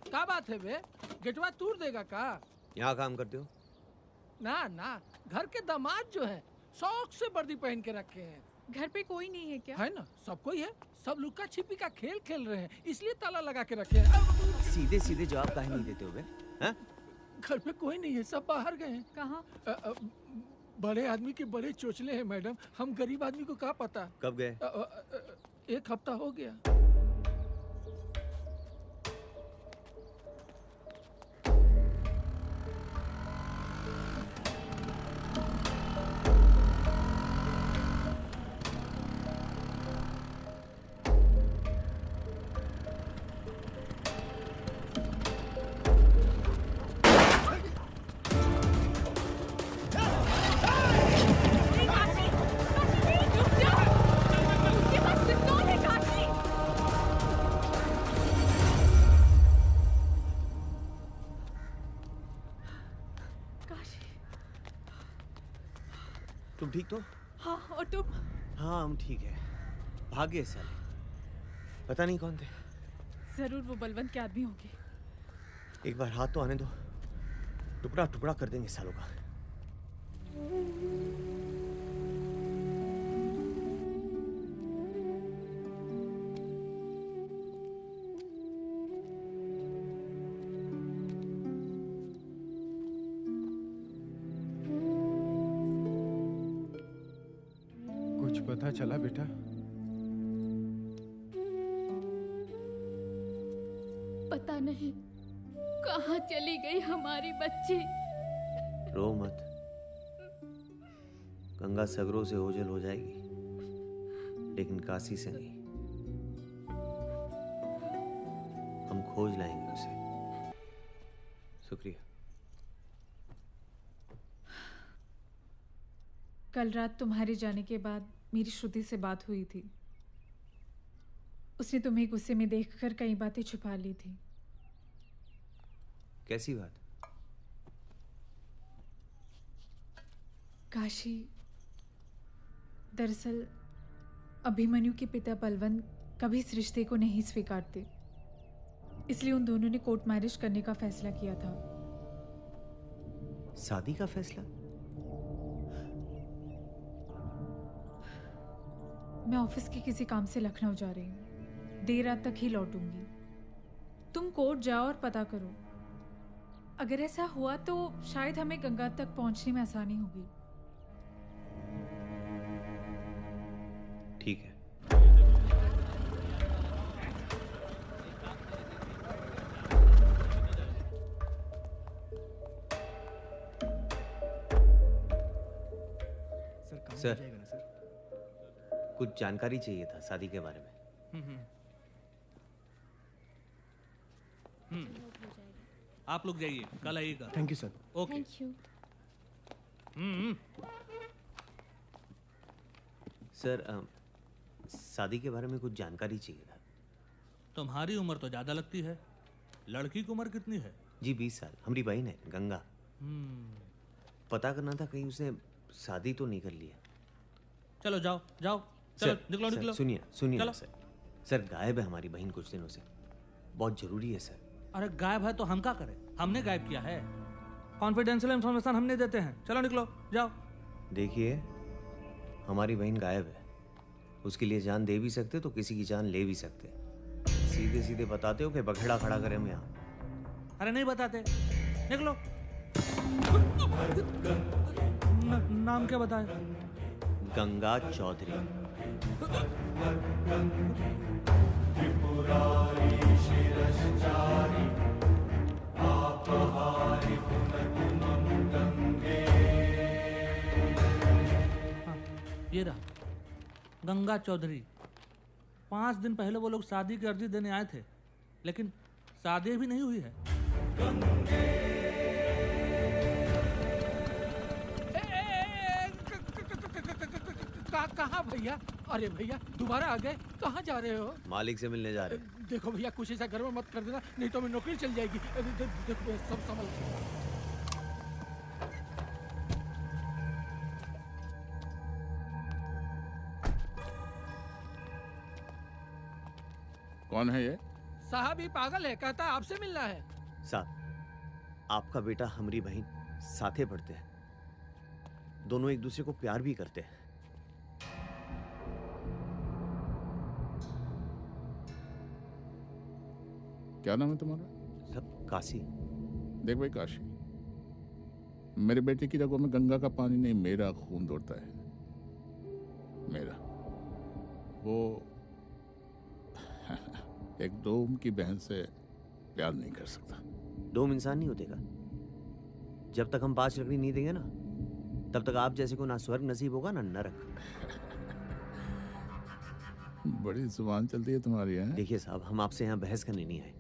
क्या बात है बे? गेटवा तोड़ देगा का? यहाँ काम करते हो? ना ना, घर के दामाद जो है शौक से वर्दी पहन के रखे हैं। घर पे कोई नहीं है क्या? है ना, सब कोई है। सब लुक्का छिपी का खेल खेल रहे हैं, इसलिए ताला लगा के रखे हैं। सीधे सीधे जवाब काहे नहीं देते हो बे? हैं? घर पे कोई नहीं है, सब बाहर गए हैं। कहाँ? बड़े आदमी के बड़े चोचले हैं मैडम, हम गरीब आदमी को क्या पता। कब गए? 1 हफ्ता हो गया। तुम ठीक तो? हाँ, और तुम? हाँ, हम ठीक है। भाग गए साले, पता नहीं कौन थे। जरूर वो बलवंत के आदमी होंगे। एक बार हाथ तो आने दो, टुकड़ा टुकड़ा कर देंगे सालों का। कुछ पता चला बेटा? पता नहीं कहाँ चली गई हमारी बच्ची। रो मत, गंगा सगरों से ओझल हो जाएगी, लेकिन काशी से नहीं। हम खोज लाएंगे उसे। शुक्रिया। कल रात तुम्हारे जाने के बाद मेरी श्रुति से बात हुई थी। उसने तुम्हें गुस्से में देखकर कई बातें छुपा ली थी। कैसी बात? काशी, दरअसल अभिमन्यु के पिता बलवंत कभी इस रिश्ते को नहीं स्वीकारते, इसलिए उन दोनों ने कोर्ट मैरिज करने का फैसला किया था। शादी का फैसला? मैं ऑफिस के किसी काम से लखनऊ जा रही हूँ, देर रात तक ही लौटूंगी। तुम कोर्ट जाओ और पता करो। अगर ऐसा हुआ तो शायद हमें गंगा तक पहुंचने में आसानी होगी। ठीक है। सर, कुछ जानकारी चाहिए था शादी के बारे में। आप लोग जाइए, कल आइएगा। Thank you sir. Okay. Thank you. Sir, शादी के बारे में कुछ जानकारी चाहिए था। तुम्हारी उम्र तो ज्यादा लगती है, लड़की की उम्र कितनी है? जी 20 साल। हमारी बहन है गंगा। पता करना था कहीं उसने शादी तो नहीं कर लिया। चलो जाओ जाओ, चलो निकलो निकलो। सुनिए सुनिए चलो। सर गायब है हमारी बहन कुछ दिनों से, बहुत जरूरी है सर। अरे गायब है तो हम क्या करें? हमने गायब किया है। कॉन्फिडेंशियल इंफॉर्मेशन हमने देते हैं। चलो निकलो जाओ। देखिए, हमारी बहन गायब है, उसके लिए जान दे भी सकते तो किसी की जान ले भी सकते। सीधे सीधे बताते हो कि बखेड़ा खड़ा करें हम यहाँ। अरे नहीं बताते, निकलो। नाम क्या बताए? गंगा चौधरी। त्रिपुरारी शिरश्चारी पापहारी पुनः गंगे। ये रहा। गंगा चौधरी। 5 दिन पहले वो लोग शादी की अर्जी देने आए थे, लेकिन शादी भी नहीं हुई है। कहाँ भैया? अरे भैया दोबारा आ गए, कहाँ जा रहे हो? मालिक से मिलने जा रहे हैं। देखो भैया कुछ ऐसा घर में मत कर देना, नहीं तो हमें नौकरी चल जाएगी। देखो भैया सब संभल। कौन है ये? साहब ये पागल है, कहता है आपसे मिलना है। साहब, आपका बेटा हमारी बहन साथे पढ़ते हैं, दोनों एक दूसरे को प्यार भी करते हैं। क्या नाम है तुम्हारा? सब काशी। देख भाई काशी, मेरे बेटे की रगों में गंगा का पानी नहीं, मेरा खून दौड़ता है। मेरा वो एक डोम की बहन से प्यार नहीं कर सकता। डोम इंसान नहीं होतेगा। जब तक हम 5 लकड़ी नहीं देंगे ना, तब तक आप जैसे को ना स्वर्ग नसीब होगा ना नरक। बड़ी जुबान चलती है तुम्हारी है। देखिए साहब, हम आपसे यहाँ बहस करने नहीं आए।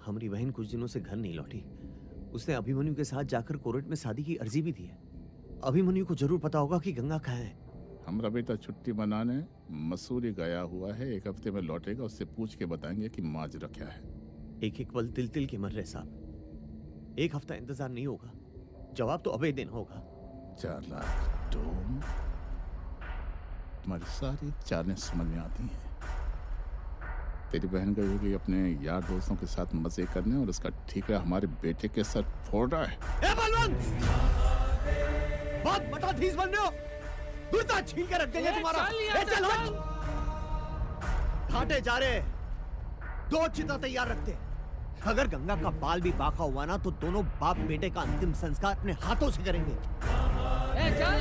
हमारी बहन कुछ दिनों से घर नहीं लौटी। उसने अभिमन्यु के साथ जाकर कोर्ट में शादी की अर्जी भी दी है। अभिमन्यु को जरूर पता होगा कि गंगा कहाँ है। हमारा बेटा छुट्टी मनाने मसूरी गया हुआ है, 1 हफ्ते में लौटेगा। उससे पूछ के बताएंगे कि माजरा क्या है। एक एक पल तिल तिल के मर रहे साहब। 1 हफ्ता इंतजार नहीं होगा, जवाब तो अबे दिन होगा। 4 लाख डोम, तुम्हारी सारी चालें समझ में आती हैं। तेरी बहन गई होगी अपने यार दोस्तों के साथ मजे करने, और उसका ठीकरा हमारे बेटे के सर फोड़ रहा है। ए बलवंत, बहुत बटाधीस बन रहे हो। दूरता छीन के रख देंगे तुम्हारा। चल घाटे जा रहे, 2 चिता तैयार रखते। अगर गंगा का बाल भी बाका हुआ ना, तो दोनों बाप बेटे का अंतिम संस्कार अपने हाथों से करेंगे। चल।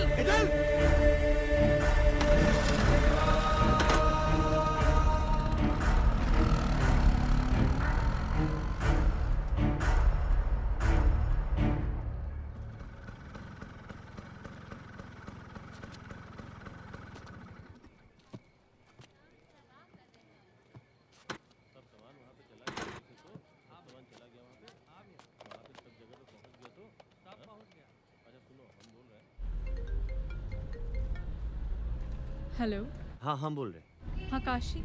हेलो। हाँ हम बोल रहे। हाँ काशी,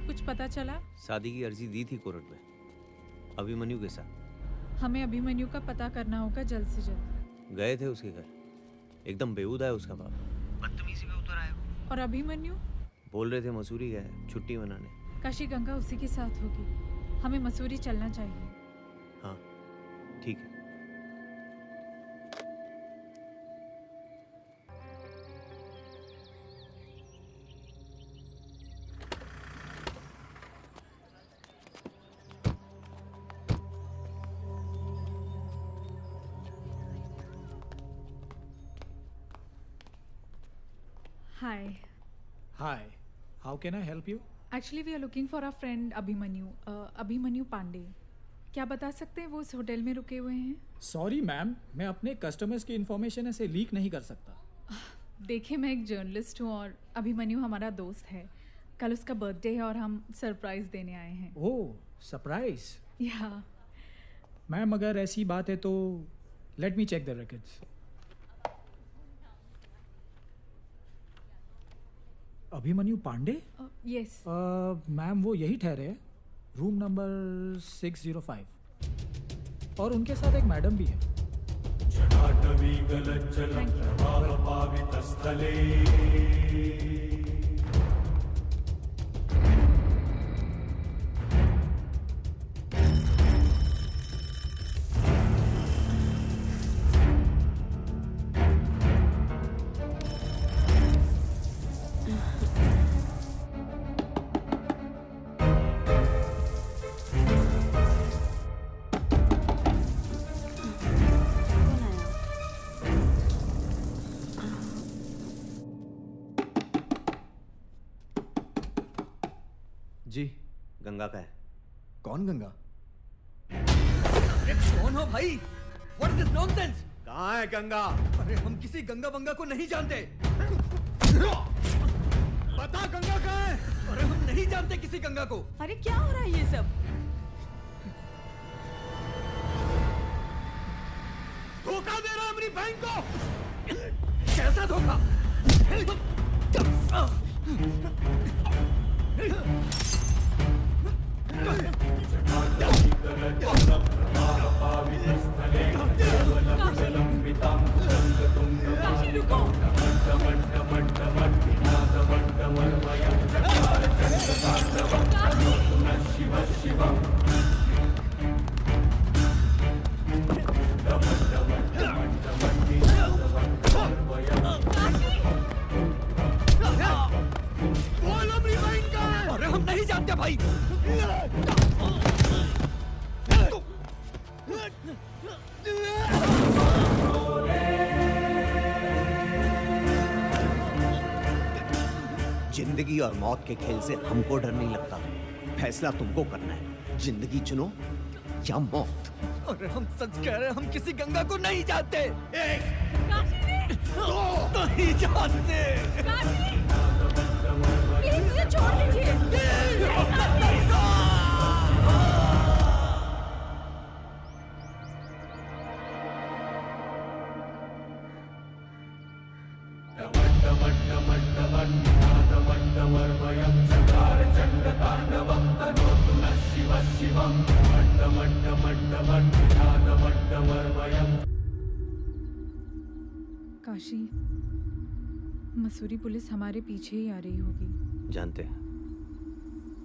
कुछ पता चला? शादी की अर्जी दी थी कोर्ट में अभिमन्यु के साथ। हमें अभिमन्यु का पता करना होगा जल्द से जल्द। गए थे उसके घर, एकदम बेहुदा है उसका बाप। बदतमीजी में उतर आया। और अभिमन्यु? बोल रहे थे मसूरी गए छुट्टी मनाने। काशी गंगा उसी के साथ होगी, हमें मसूरी चलना चाहिए। हाँ ठीक है। Hi. Hi. How can I help you? Actually, we are looking for our friend Abhimanyu, Abhimanyu Pandey. क्या बता सकते हैं वो इस होटल में रुके हुए हैं? सॉरी मैम, मैं अपने कस्टमर्स की इन्फॉर्मेशन ऐसे लीक नहीं कर सकता। देखिए मैं एक जर्नलिस्ट हूँ और अभिमन्यु हमारा दोस्त है। कल उसका बर्थडे है और हम सरप्राइज देने आए हैं। ओह सरप्राइज। या मैम अगर ऐसी बात है तो let me check the records. Abhimanyu Pandey? Yes. Ma'am वो यही ठहरे हैं, रूम नंबर 605, और उनके साथ एक मैडम भी है। जी गंगा का है। कौन गंगा? अरे कौन हो भाई? What is this nonsense? कहाँ है गंगा? अरे हम किसी गंगा बंगा को नहीं जानते। बता गंगा कहाँ है? अरे हम नहीं जानते किसी गंगा को। अरे क्या हो रहा है ये सब? धोखा दे रहा है अपनी बहन को। कैसा धोखा? अरे हम नहीं जानते भाई। जिंदगी और मौत के खेल से हमको डर नहीं लगता। फैसला तुमको करना है, जिंदगी चुनो या मौत। अरे हम सच कह रहे हैं, हम किसी गंगा को नहीं जानते। एक, दो, नहीं जानते। प्लीज मुझे छोड़ दीजिए। काशी, मसूरी पुलिस हमारे पीछे ही आ रही होगी। जानते हैं,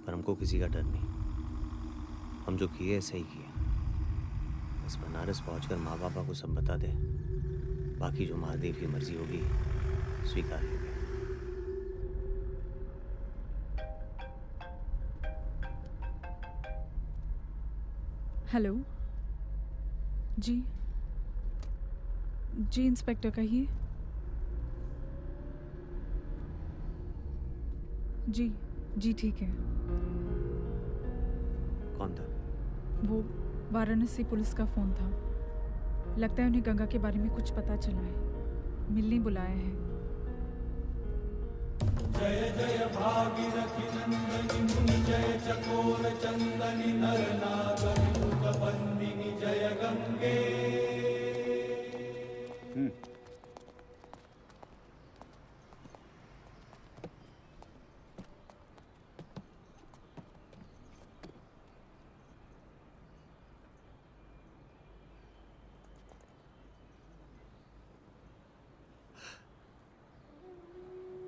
पर हमको किसी का डर नहीं। हम जो किए सही किए। बस बनारस पहुंचकर माँ बापा को सब बता दे। बाकी जो महादेव की मर्जी होगी स्वीकार लेंगे। हेलो जी। जी इंस्पेक्टर कहिए। जी जी ठीक है। कौन था? वो वाराणसी पुलिस का फोन था। लगता है उन्हें गंगा के बारे में कुछ पता चला है। मिलने बुलाया है। जय जय भागीरथी नंदनी मुनि जय चकोर चंदनी नर नाग विभुत बंदिनी जय गंगे।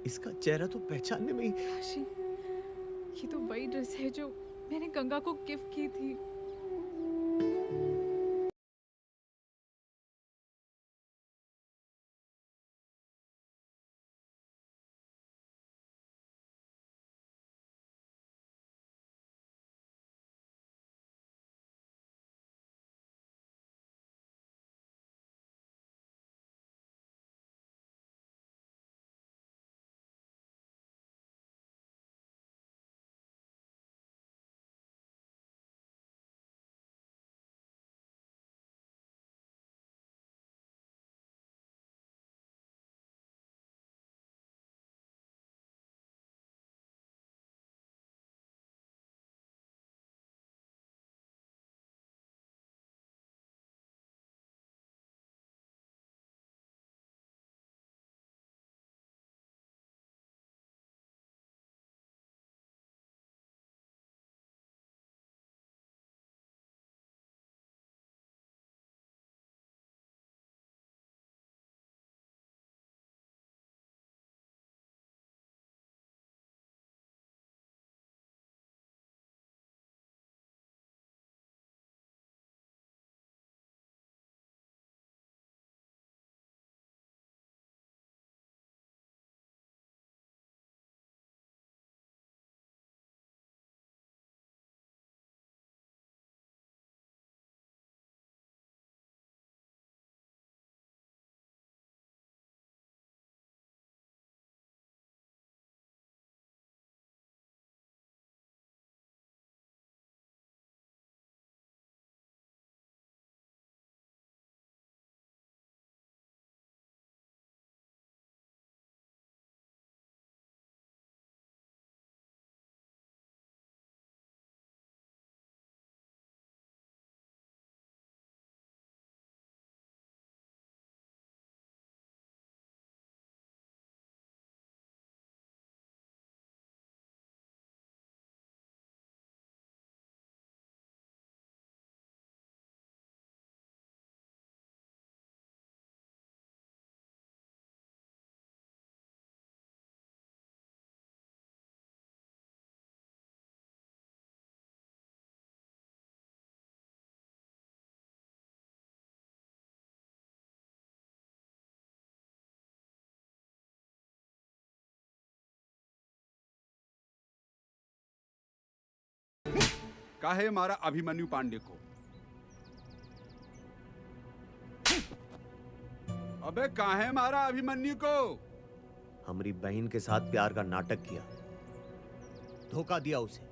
इसका चेहरा तो पहचानने में ही। काशी, ये तो वही ड्रेस है जो मैंने गंगा को गिफ्ट की थी। काहे मारा अभिमन्यु पांडे को? अबे काहे मारा अभिमन्यु को? हमारी बहन के साथ प्यार का नाटक किया, धोखा दिया उसे,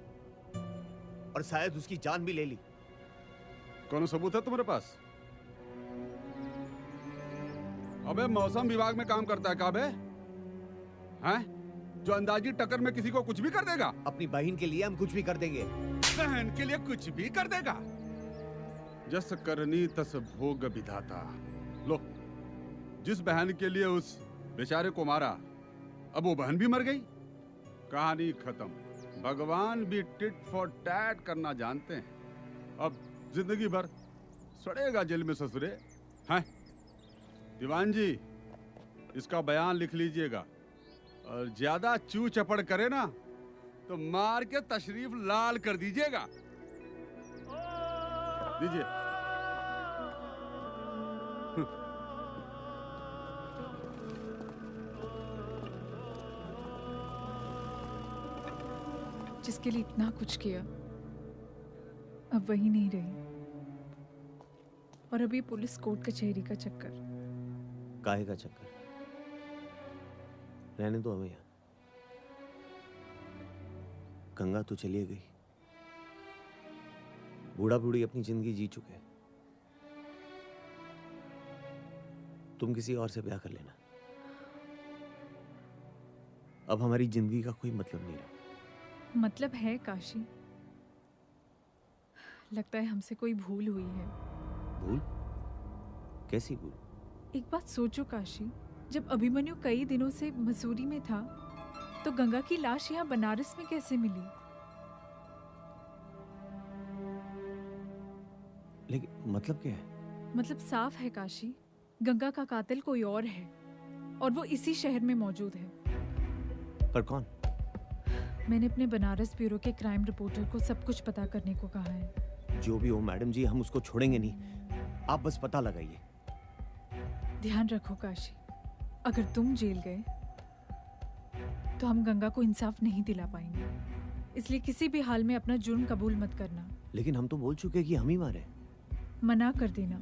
और शायद उसकी जान भी ले ली। कौन सबूत है तुम्हारे पास? अबे मौसम विभाग में काम करता है क्या बे? हैं? जो अंदाजी टक्कर में किसी को कुछ भी कर देगा? अपनी बहन के लिए हम कुछ भी कर देंगे। बहन के लिए कुछ भी कर देगा? जस करनी तस भोग विधाता। लो, जिस बहन के लिए उस बेचारे को मारा, अब वो बहन भी मर गई, कहानी खत्म। भगवान भी टिट फॉर टैट करना जानते हैं। अब जिंदगी भर सड़ेगा जेल में ससुरे। हैं? दीवान जी, इसका बयान लिख लीजिएगा, और ज्यादा चू चपड़ करे ना तो मार के तशरीफ लाल कर दीजिएगा। दीजिए। जिसके लिए इतना कुछ किया, अब वही नहीं रही, और अभी पुलिस कोर्ट कचहरी का चक्कर। काहे का चक्कर? रहने दो हमें यहाँ। गंगा तो चली गई, बूढ़ा बूढ़ी अपनी जिंदगी जी चुके हैं। तुम किसी और से ब्याह कर लेना, अब हमारी जिंदगी का कोई मतलब नहीं रहा। मतलब है काशी, लगता है हमसे कोई भूल हुई है। भूल? कैसी भूल? एक बात सोचो काशी, जब अभिमन्यु कई दिनों से मसूरी में था, तो गंगा की लाश यहाँ बनारस में कैसे मिली? लेकिन मतलब क्या है? मतलब साफ है काशी, गंगा का कातिल कोई और है, और वो इसी शहर में मौजूद है। पर कौन? मैंने अपने बनारस ब्यूरो के क्राइम रिपोर्टर को सब कुछ पता करने को कहा है। जो भी हो मैडम जी, हम उसको छोड़ेंगे नहीं, आप बस पता लगाइए। ध्यान रखो काशी, अगर तुम जेल गए तो हम गंगा को इंसाफ नहीं दिला पाएंगे, इसलिए किसी भी हाल में अपना जुर्म कबूल मत करना। लेकिन हम तो बोल चुके कि हम ही मारे। मना कर देना,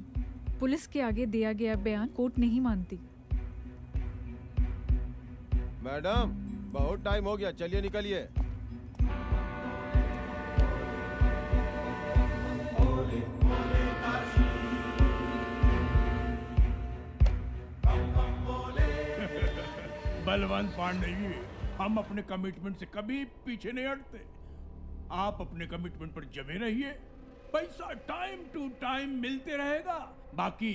पुलिस के आगे दिया गया बयान कोर्ट नहीं मानती। मैडम, बहुत टाइम हो गया, चलिए निकलिए। बलवंत पांडे जी, हम अपने कमिटमेंट से कभी पीछे नहीं हटते। आप अपने कमिटमेंट पर जमे रहिए, पैसा टाइम टू टाइम मिलते रहेगा, बाकी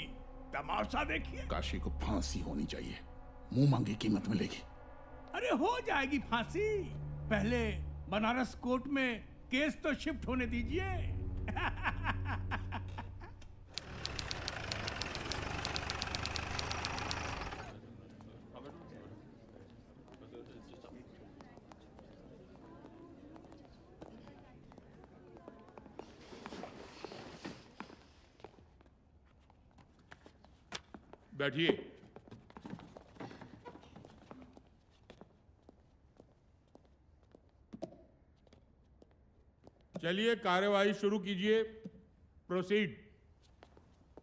तमाशा देखिए। काशी को फांसी होनी चाहिए, मुंह मांगी कीमत मिलेगी। अरे हो जाएगी फांसी, पहले बनारस कोर्ट में केस तो शिफ्ट होने दीजिए। बैठिए। चलिए कार्यवाही शुरू कीजिए। प्रोसीड।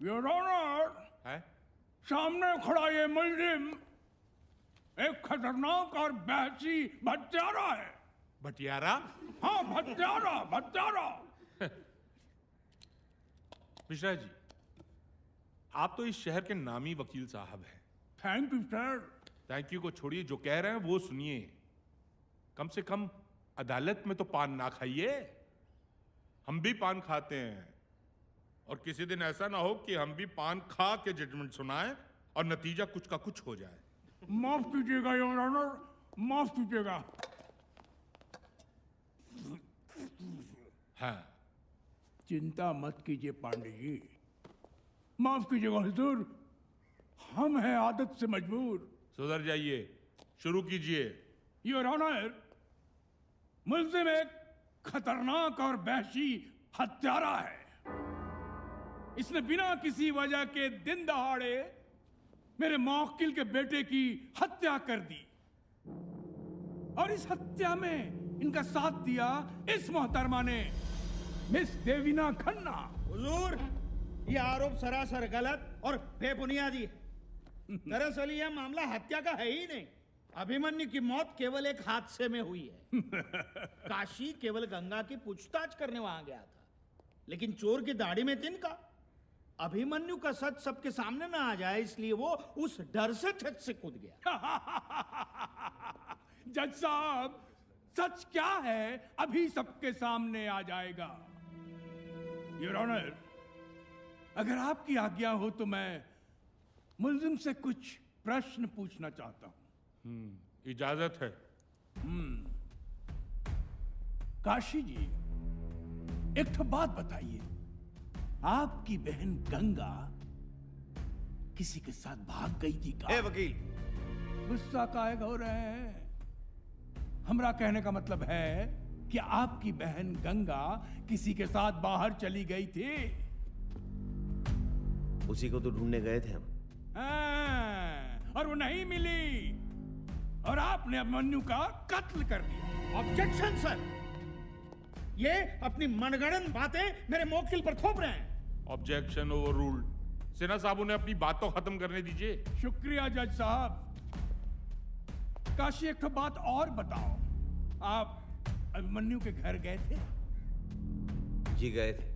योर ऑनर, है? सामने खड़ा ये मुलजिम एक खतरनाक और बहसी भत्यारा है। भटियारा? हाँ, भत्यारा भत्यारा। मिश्रा जी, आप तो इस शहर के नामी वकील साहब हैं। Thank you sir. Thank you को छोड़िए, जो कह रहे हैं वो सुनिए। कम से कम अदालत में तो पान ना खाइए। हम भी पान खाते हैं, और किसी दिन ऐसा ना हो कि हम भी पान खा के जजमेंट सुनाएं और नतीजा कुछ का कुछ हो जाए। माफ कीजिएगा योर ऑनर, माफ कीजिएगा। हाँ, चिंता मत कीजिए पांडे जी, माफ कीजिएगा हुजूर, हम हैं आदत से मजबूर। सुधर जाइए, शुरू कीजिए। योर ऑनर, मुल्जिम एक खतरनाक और वहशी हत्यारा है। इसने बिना किसी वजह के दिन दहाड़े मेरे मौकिल के बेटे की हत्या कर दी, और इस हत्या में इनका साथ दिया इस मोहतरमा ने, मिस देवीना खन्ना। हुजूर, ये आरोप सरासर गलत और बेबुनियादी है। दरअसल यह मामला हत्या का है ही नहीं। अभिमन्यु की मौत केवल एक हादसे में हुई है। काशी केवल गंगा की पूछताछ करने वहां गया था, लेकिन चोर की दाढ़ी में तिनका। अभिमन्यु का सच सबके सामने ना आ जाए, इसलिए वो उस डर से छत से कूद गया। जज साहब, सच क्या है अभी सबके सामने आ जाएगा। योर ऑनर, अगर आपकी आज्ञा हो तो मैं मुल्जिम से कुछ प्रश्न पूछना चाहता हूं। इजाजत है। काशी जी, एक तो बात बताइए, आपकी बहन गंगा किसी के साथ भाग गई थी का? वकील, गुस्सा काहे हो रहे हैं? हमरा कहने का मतलब है कि आपकी बहन गंगा किसी के साथ बाहर चली गई थी। उसी को तो ढूंढने गए थे हम। और वो नहीं मिली और आपने अभिमन्यु का कत्ल कर दिया। ऑब्जेक्शन सर, ये अपनी मनगढ़ंत बातें मेरे मौकिल पर थोप रहे हैं। Objection over ruled. सिन्हा साहब, उन्हें अपनी बात तो खत्म करने दीजिए। शुक्रिया जज साहब। काशी, एक तो बात और बताओ, आप अभिमन्यु के घर गए थे? जी गए थे।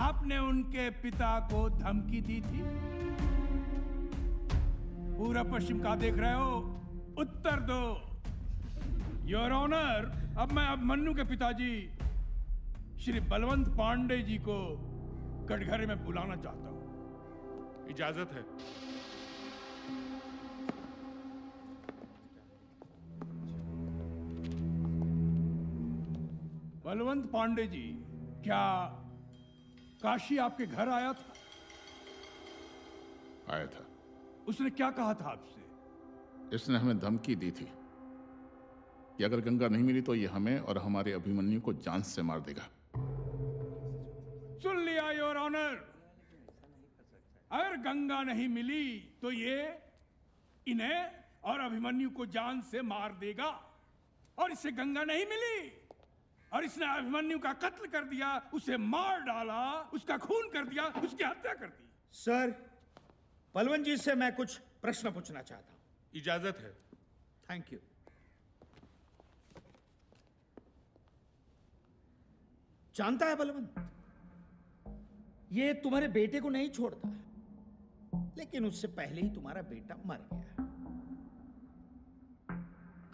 आपने उनके पिता को धमकी दी थी? पूरा पश्चिम का देख रहे हो, उत्तर दो। योर ऑनर, अब मैं अभिमन्यु के पिताजी श्री बलवंत पांडे जी को कटघरे में बुलाना चाहता हूं। इजाजत है। बलवंत पांडे जी, क्या काशी आपके घर आया था? आया था। उसने क्या कहा था आपसे? इसने हमें धमकी दी थी कि अगर गंगा नहीं मिली तो ये हमें और हमारे अभिमन्यु को जान से मार देगा। सुन लिया योर ऑनर। अगर गंगा नहीं मिली तो ये इन्हें और अभिमन्यु को जान से मार देगा, और इससे गंगा नहीं मिली और इसने अभिमन्यु का कत्ल कर दिया, उसे मार डाला, उसका खून कर दिया, उसकी हत्या कर दी। सर, बलवंत जी से मैं कुछ प्रश्न पूछना चाहता हूं। इजाजत है। Thank you. जानता है बलवंत, ये तुम्हारे बेटे को नहीं छोड़ता, लेकिन उससे पहले ही तुम्हारा बेटा मर गया।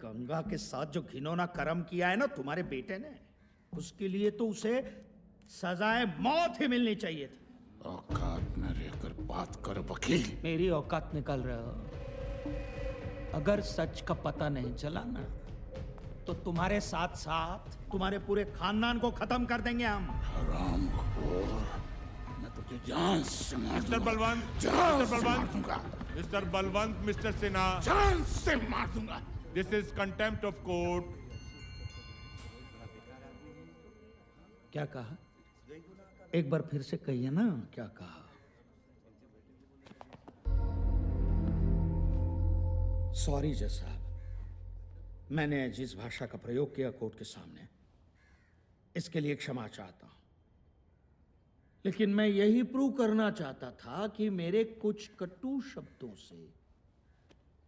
गंगा के साथ जो घिनौना कर्म किया है ना तुम्हारे बेटे ने, उसके लिए तो उसे सजाए मौत ही मिलनी चाहिए थी। औकात में रहकर बात कर वकील। मेरी औकात निकाल रहे हो। अगर सच का पता नहीं चला ना, तो तुम्हारे साथ साथ तुम्हारे पूरे खानदान को खत्म कर देंगे हम। हरामखोर, मैं तुझे जान से मार मिस्टर दूंगा। बलवंत, जान मिस्टर से मार बलवंत, दूंगा। मिस्टर बलवंत, मिस्टर सिन्हा, जान से मार दूंगा। This is contempt of court. क्या कहा? एक बार फिर से कहिए ना, क्या कहा? सॉरी जज साहब, मैंने जिस भाषा का प्रयोग किया कोर्ट के सामने, इसके लिए क्षमा चाहता हूं। लेकिन मैं यही प्रूव करना चाहता था कि मेरे कुछ कटु शब्दों से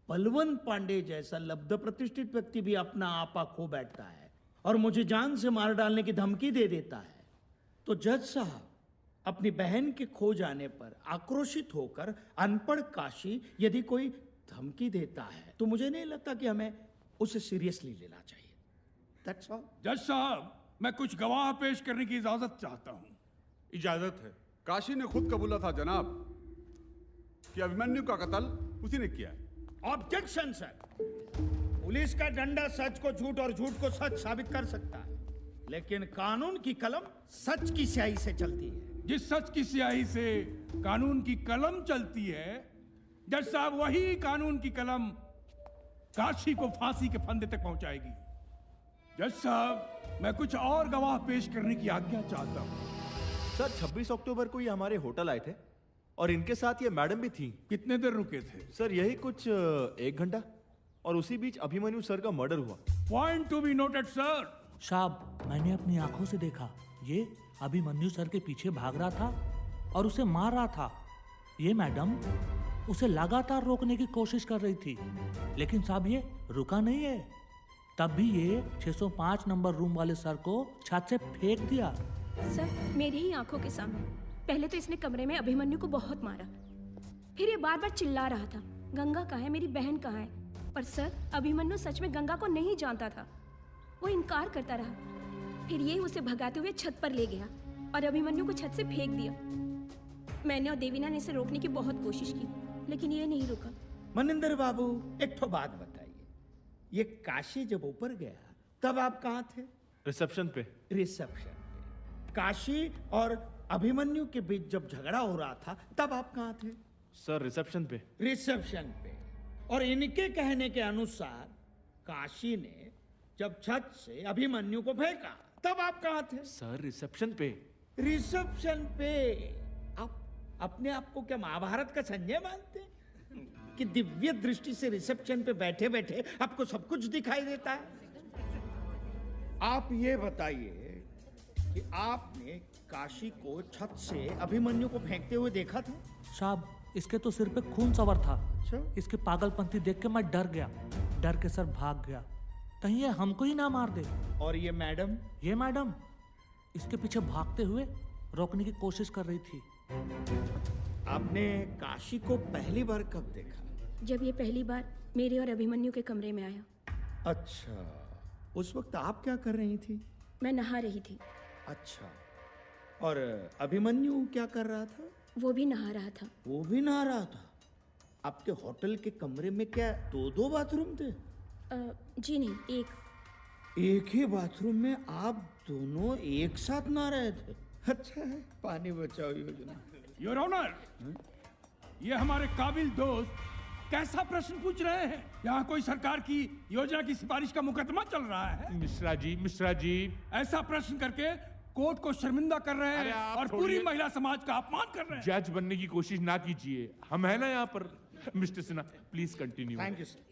बलवंत पांडे जैसा लब्ध प्रतिष्ठित व्यक्ति भी अपना आपा खो बैठता है और मुझे जान से मार डालने की धमकी दे देता है। तो जज साहब, अपनी बहन के खो जाने पर आक्रोशित होकर अनपढ़ काशी यदि कोई धमकी देता है तो मुझे नहीं लगता कि हमें उसे सीरियसली लेना चाहिए। That's all. जज साहब, मैं कुछ गवाह पेश करने की इजाजत चाहता हूं। इजाजत है। काशी ने खुद कबूला था जनाब कि अभिमन्यु का कत्ल उसी ने किया। Objection sir. पुलिस का डंडा सच को झूठ और झूठ को सच साबित कर सकता है, लेकिन कानून की कलम सच की स्याही से चलती है। जिस सच की स्याही से कानून की कलम चलती है, जज साहब, वही कानून की कलम काशी को फांसी के फंदे तक पहुंचाएगी। जज साहब, मैं कुछ और गवाह पेश करने की आज्ञा चाहता हूं। सर, 26 अक्टूबर को ये हमारे होटल आए थे और इनके साथ ये मैडम भी थी। कितने देर रुके थे? सर, यही कुछ 1 घंटा, और उसी बीच अभिमन्यु सर का मर्डर हुआ। Point to be noted sir. साहब, मैंने अपनी आंखों से देखा, ये अभिमन्यु सर के पीछे भाग रहा था और उसे मार रहा था। ये मैडम उसे लगातार रोकने की कोशिश कर रही थी, लेकिन साहब ये रुका नहीं है। तब भी ये 605 नंबर रूम वाले सर को छत से फेंक दिया। सर, मेरी ही आंखों के सामने पहले तो इसने कमरे में अभिमन्यु को बहुत मारा, फिर ये बार बार चिल्ला रहा था, गंगा कहाँ है, मेरी बहन कहाँ है। पर सर, अभिमन्यु सच में गंगा को नहीं जानता था। वो इनकार करता रहा। फिर ये उसे भगाते हुए छत पर ले गया और अभिमन्यु को छत से फेंक दिया। मैंने और देवीना ने इसे रोकने की बहुत कोशिश की, लेकिन ये नहीं रुका। मनिंदर बाबू, एक तो बात बताइए, ये काशी जब ऊपर गया तब आप कहाँ थे? रिसेप्शन पे। रिसेप्शन पे। काशी और अभिमन्यु के बीच जब झगड़ा हो रहा था तब आप कहाँ थे? सर, रिसेप्शन पे। रिसेप्शन पे। और इनके कहने के अनुसार काशी ने जब छत से अभिमन्यु को फेंका तब आप कहाँ थे? सर, रिसेप्शन पे। रिसेप्शन पे। आप अपने आप को क्या महाभारत का संजय मानते हैं कि दिव्य दृष्टि से रिसेप्शन पे बैठे बैठे आपको सब कुछ दिखाई देता है? आप ये बताइए कि आपने काशी को छत से अभिमन्यु को फेंकते हुए देखा था? साहब, इसके तो सिर पे खून सवार था। इसके पागलपंती देख के मैं डर गया। डर के सर भाग गया, कहीं ये हमको ही ना मार दे। और ये मैडम? ये मैडम इसके पीछे भागते हुए रोकने की कोशिश कर रही थी। आपने काशी को पहली बार कब देखा? जब ये पहली बार मेरे और अभिमन्यु के कमरे में आया। अच्छा, उस वक्त आप क्या कर रही थी? मैं नहा रही थी। अच्छा, और अभिमन्यु क्या कर रहा था? वो भी नहा रहा था। वो भी नहा रहा था? आपके होटल के कमरे में क्या दो बाथरूम थे? जी नहीं, एक। एक ही बाथरूम में आप दोनों एक साथ नहा रहे थे? अच्छा है, पानी बचाओ योजना। योर ऑनर, ये हमारे काबिल दोस्त कैसा प्रश्न पूछ रहे हैं? यहाँ कोई सरकार की योजना की सिफारिश का मुकदमा चल रहा है। मिश्रा जी, ऐसा प्रश्न करके कोर्ट को शर्मिंदा कर रहे हैं और पूरी महिला समाज का अपमान कर रहे हैं। जज बनने की कोशिश ना कीजिए, हम है ना यहाँ पर। Mister Sinha, please continue. Thank you sir.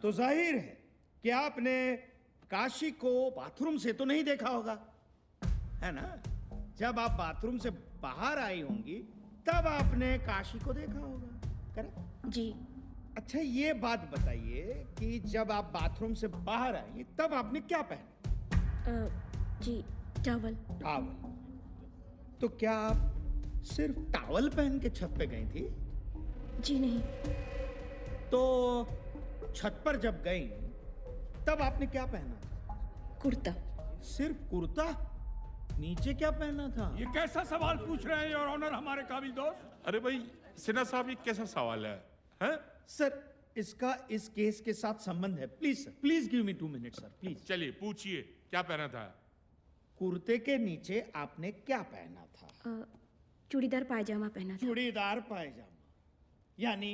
तो जाहिर है कि आपने काशी को बाथरूम से तो नहीं देखा होगा, है ना? जब आप बाथरूम से बाहर आई होंगी तब आपने काशी को देखा होगा, करेक्ट? जी। अच्छा, ये बात बताइए कि जब आप बाथरूम से बाहर आई तब आपने क्या पहना? जी, टॉवल। टॉवल। तो क्या आप सिर्फ टॉवल पहन के छत पे गई थी? जी नहीं। तो छत पर जब गई तब आपने क्या पहना था? कुर्ता। सिर्फ कुर्ता? नीचे क्या पहना था? ये कैसा सवाल पूछ रहे हैं योर ऑनर हमारे काबिल दोस्त? अरे भाई सिन्हा साहब, ये कैसा सवाल है? हैं? सर, इसका इस केस के साथ संबंध है। Please sir, please give me 2 minute sir, please. चलिए पूछिए, क्या पहना था? कुर्ते के नीचे आपने क्या पहना था? चूड़ीदार पायजामा पहना था। चूड़ीदार पायजामा, यानी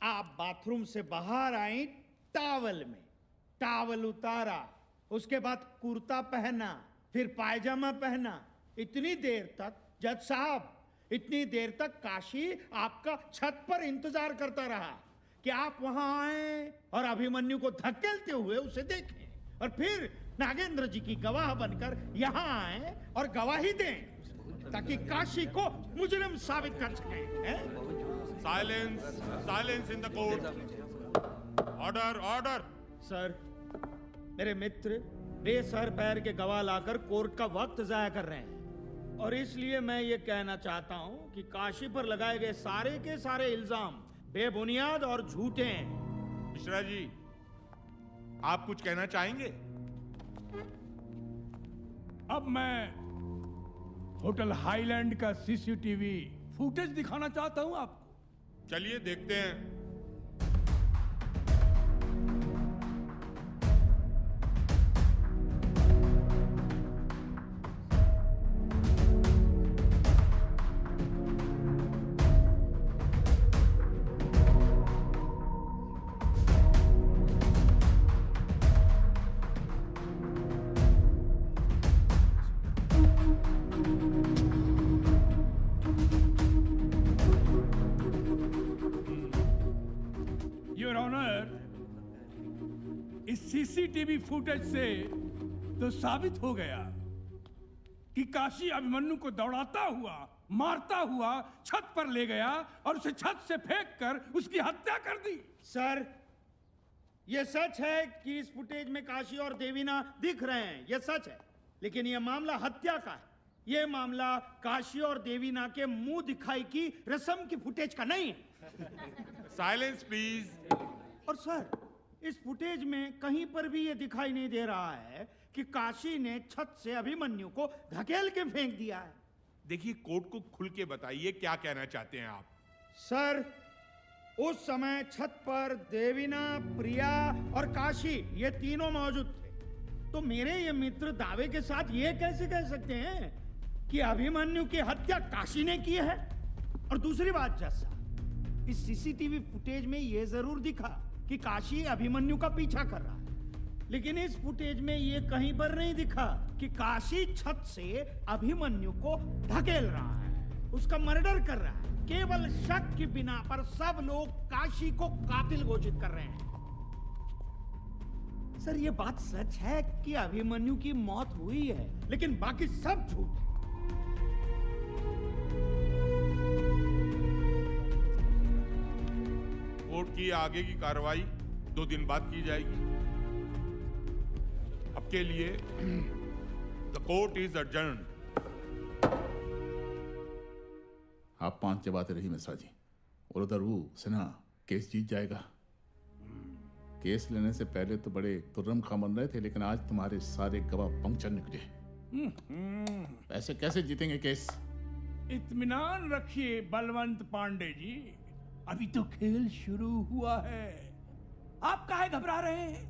आप बाथरूम से बाहर आई टॉवल में, टॉवल उतारा, उसके बाद कुर्ता पहना, फिर पायजामा पहना। इतनी देर तक जज साहब, इतनी देर तक काशी आपका छत पर इंतजार करता रहा कि आप वहां आए और अभिमन्यु को धकेलते हुए उसे देखें, और फिर नागेंद्र जी की गवाह बनकर यहां आए और गवाही दें ताकि काशी को मुजरिम साबित कर सकें। Silence, silence in the court. Order, order. Sir, मेरे मित्र बेसर पैर के गवाह लाकर कोर्ट का वक्त जाया कर रहे हैं, और इसलिए मैं ये कहना चाहता हूं कि काशी पर लगाए गए सारे के सारे इल्जाम बेबुनियाद और झूठे हैं। मिश्रा जी, आप कुछ कहना चाहेंगे? अब मैं होटल हाईलैंड का सीसीटीवी फुटेज दिखाना चाहता हूं आपको। चलिए देखते हैं। योर ऑनर, इस सीसीटीवी फुटेज से तो साबित हो गया कि काशी अभिमन्यु को दौड़ाता हुआ, मारता हुआ छत पर ले गया और उसे छत से फेंक कर उसकी हत्या कर दी। सर, यह सच है कि इस फुटेज में काशी और देवीना दिख रहे हैं, यह सच है। लेकिन यह मामला हत्या का है। यह मामला काशी और देवीना के मुंह दिखाई की रस्म की फुटेज का नहीं है। Silence please. और सर, इस फुटेज में कहीं पर भी यह दिखाई नहीं दे रहा है कि काशी ने छत से अभिमन्यु को धकेल के फेंक दिया है। देखिए, कोर्ट को खुल के बताइए क्या कहना चाहते हैं आप। सर, उस समय छत पर देवीना, प्रिया और काशी ये तीनों मौजूद थे। तो मेरे ये मित्र दावे के साथ ये कैसे कह सकते हैं कि अभिमन्यु की हत्या काशी ने की है? और दूसरी बात, जैसा इस सीसीटीवी फुटेज में ये जरूर दिखा कि काशी अभिमन्यु का पीछा कर रहा है, लेकिन इस फुटेज में ये कहीं पर नहीं दिखा कि काशी छत से अभिमन्यु को धकेल रहा है, उसका मर्डर कर रहा है। केवल शक की बिना पर सब लोग काशी को कातिल घोषित कर रहे हैं। सर, ये बात सच है कि अभिमन्यु की मौत हुई है, लेकिन बाकी सब झूठ है। कोर्ट की आगे की कार्रवाई 2 दिन बाद की जाएगी। अब के लिए द कोर्ट इज adjourned। आप 5 जवाते रही मिश्रा जी, और उधर वो सिन्हा केस जीत जाएगा। केस लेने से पहले तो बड़े तुर्रम खा बन रहे थे, लेकिन आज तुम्हारे सारे गवाह पंक्चर निकले। पैसे कैसे जीतेंगे केस? इत्मीनान रखिए बलवंत पांडे जी, अभी तो खेल शुरू हुआ है। आप काहे घबरा रहे हैं?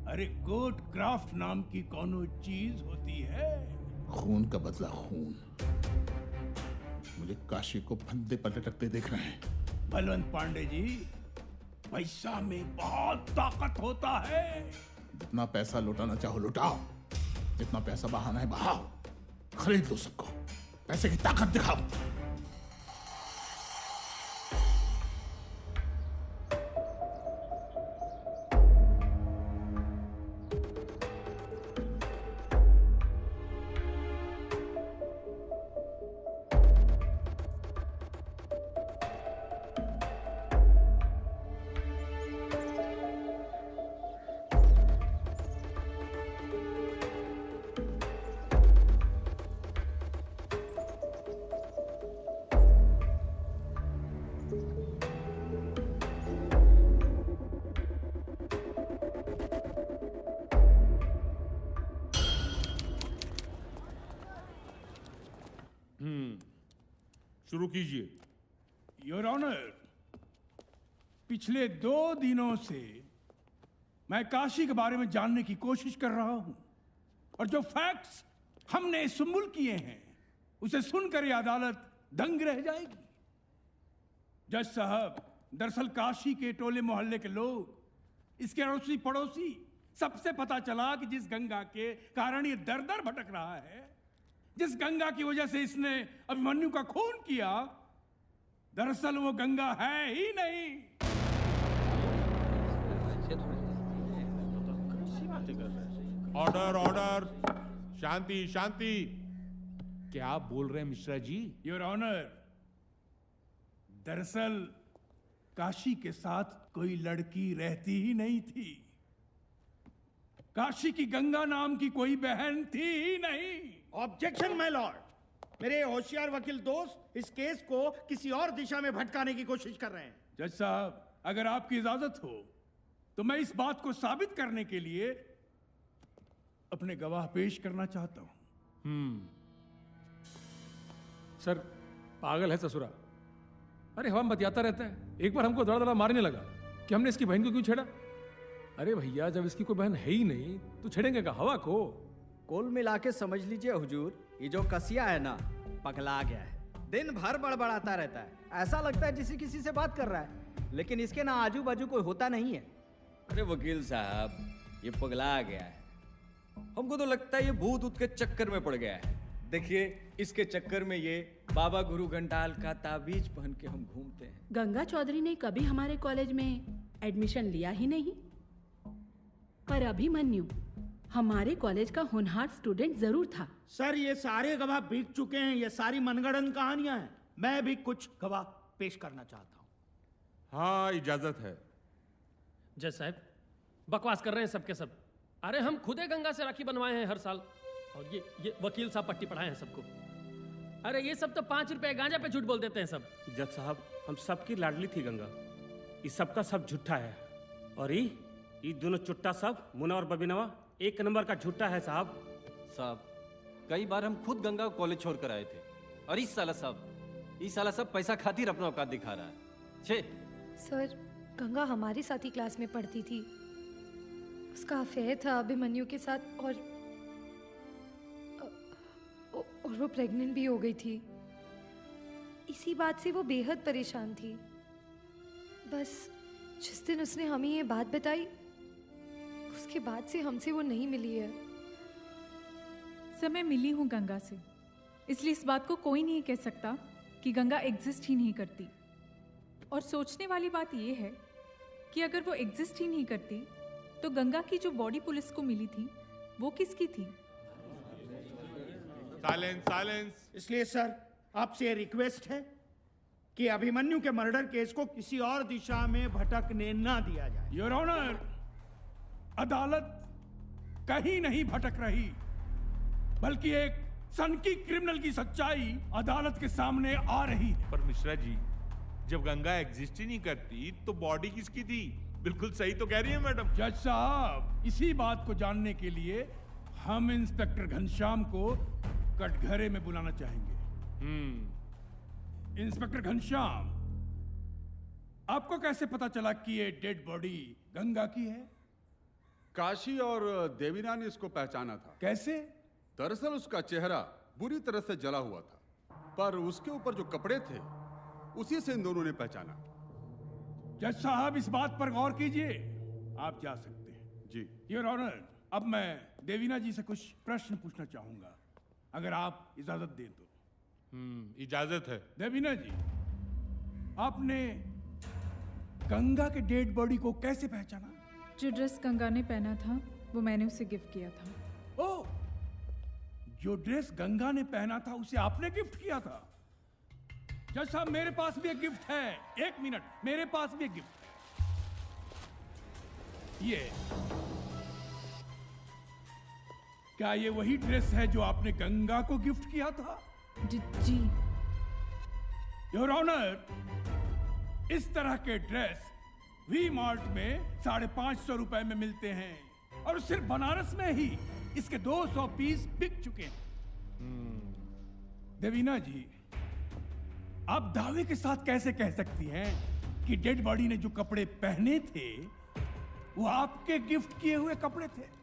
अरे कोर्ट क्राफ्ट नाम की कोनो चीज होती है। खून का बदला खून। मुझे काशी को फंदे पर लटकते देख रहे हैं। बलवंत पांडे जी, पैसा में बहुत ताकत होता है। जितना पैसा लुटाना चाहो लुटाओ, जितना पैसा बहाना है बहाओ, खरीद लो सबको, पैसे की ताकत दिखाओ। शुरू कीजिए। योर ऑनर, पिछले 2 दिनों से मैं काशी के बारे में जानने की कोशिश कर रहा हूं, और जो फैक्ट्स हमने सुम्बुल किए हैं उसे सुनकर ये अदालत दंग रह जाएगी। जज साहब, दरअसल काशी के टोले मोहल्ले के लोग, इसके अड़ोसी पड़ोसी, सबसे पता चला कि जिस गंगा के कारण ये दर दर भटक रहा है, जिस गंगा की वजह से इसने अभिमन्यु का खून किया, दरअसल वो गंगा है ही नहीं। ऑर्डर ऑर्डर, शांति शांति। क्या बोल रहे हैं मिश्रा जी? योर ऑनर, दरअसल काशी के साथ कोई लड़की रहती ही नहीं थी। काशी की गंगा नाम की कोई बहन थी ही नहीं। ऑब्जेक्शन माय लॉर्ड, मेरे होशियार वकील दोस्त इस केस को किसी और दिशा में भटकाने की कोशिश कर रहे हैं। जज साहब, अगर आपकी इजाजत हो तो मैं इस बात को साबित करने के लिए अपने गवाह पेश करना चाहता हूं। सर, पागल है ससुरा। अरे हवा में बतियाता रहता है, एक बार हमको दड़ा दड़ा मारने लगा कि हमने इसकी बहन को क्यों छेड़ा। अरे भैया, जब इसकी कोई बहन है ही नहीं तो छेड़ेंगे का हवा को? कुल मिला के समझ लीजिए हुजूर, ये जो कसिया है ना, पगला गया है। दिन भर बड़बड़ाता रहता है, ऐसा लगता है जैसे किसी से बात कर रहा है, लेकिन इसके ना आजू बाजू कोई होता नहीं है। अरे वकील साहब, ये पगला गया है। हमको तो लगता है ये भूत ऊत के चक्कर में पड़ गया है। देखिए, इसके चक्कर में ये बाबा गुरु घंटाल का ताबीज पहन के हम घूमते हैं। गंगा चौधरी ने कभी हमारे कॉलेज में एडमिशन लिया ही नहीं, पर अभिमन्यु हमारे कॉलेज का होनहार स्टूडेंट जरूर था। सर ये सारे गवाह बिक चुके हैं, ये सारी मनगढ़ंत कहानियां हैं। मैं भी कुछ गवाह पेश करना चाहता हूँ। हाँ इजाजत है। जज साहब बकवास कर रहे हैं सबके सब। अरे हम खुदे गंगा से राखी बनवाए हैं हर साल, और ये वकील साहब पट्टी पढ़ाए हैं सबको। अरे ये सब तो 5 रुपए गांजा पे झूठ बोल देते हैं सब। जज साहब हम सबकी लाडली थी गंगा, ये सबका सब झूठा है। और ये दोनों चुट्टा सब मुना और बबीनवा 1 नंबर का झूठा है साहब। साहब कई बार हम खुद गंगा को कॉलेज छोड़ कर आए थे, और इस साला सब पैसा खातिर अपना औकात दिखा रहा है। छे सर गंगा हमारे साथ ही क्लास में पढ़ती थी, उसका अफेयर था अभिमन्यु के साथ, और वो प्रेग्नेंट भी हो गई थी। इसी बात से वो बेहद परेशान थी। बस जिस दिन उसने हमें ये बात बताई उसके बाद से हमसे वो नहीं मिली है। सर मैं मिली हूँ गंगा से, इसलिए इस बात को कोई नहीं कह सकता कि गंगा एग्जिस्ट ही नहीं करती। और सोचने वाली बात ये है कि अगर वो एग्जिस्ट ही नहीं करती तो गंगा की जो बॉडी पुलिस को मिली थी वो किसकी थी? Silence silence. इसलिए सर आपसे रिक्वेस्ट है कि अभिमन्यु के मर्डर केस को किसी और दिशा में भटकने ना दिया जाए। योर ऑनर, अदालत कहीं नहीं भटक रही, बल्कि एक सनकी क्रिमिनल की सच्चाई अदालत के सामने आ रही है। पर मिश्रा जी जब गंगा एग्जिस्ट ही नहीं करती तो बॉडी किसकी थी? बिल्कुल सही तो कह रही है मैडम। जज साहब इसी बात को जानने के लिए हम इंस्पेक्टर घनश्याम को कटघरे में बुलाना चाहेंगे। इंस्पेक्टर घनश्याम, आपको कैसे पता चला कि ये डेड बॉडी गंगा की है? काशी और देवीना ने इसको पहचाना था। कैसे? दरअसल उसका चेहरा बुरी तरह से जला हुआ था, पर उसके ऊपर जो कपड़े थे उसी से इन दोनों ने पहचाना। जज साहब इस बात पर गौर कीजिए, आप जा सकते हैं। जी योर ऑनर, अब मैं देवीना जी से कुछ प्रश्न पूछना चाहूंगा, अगर आप इजाजत दें तो। इजाजत है। देवीना जी, आपने गंगा के डेड बॉडी को कैसे पहचाना? जो ड्रेस गंगा ने पहना था वो मैंने उसे गिफ्ट किया था। ओह, जो ड्रेस गंगा ने पहना था उसे आपने गिफ्ट किया था? जज साहब मेरे पास भी एक गिफ्ट है। 1 मिनट, मेरे पास भी एक गिफ्ट है। ये क्या ये वही ड्रेस है जो आपने गंगा को गिफ्ट किया था? जी। योर ऑनर, इस तरह के ड्रेस वी मार्ट में 550 रुपए में मिलते हैं, और सिर्फ बनारस में ही इसके 200 पीस बिक चुके हैं। देवीना जी, आप दावे के साथ कैसे कह सकती हैं कि डेड बॉडी ने जो कपड़े पहने थे वो आपके गिफ्ट किए हुए कपड़े थे?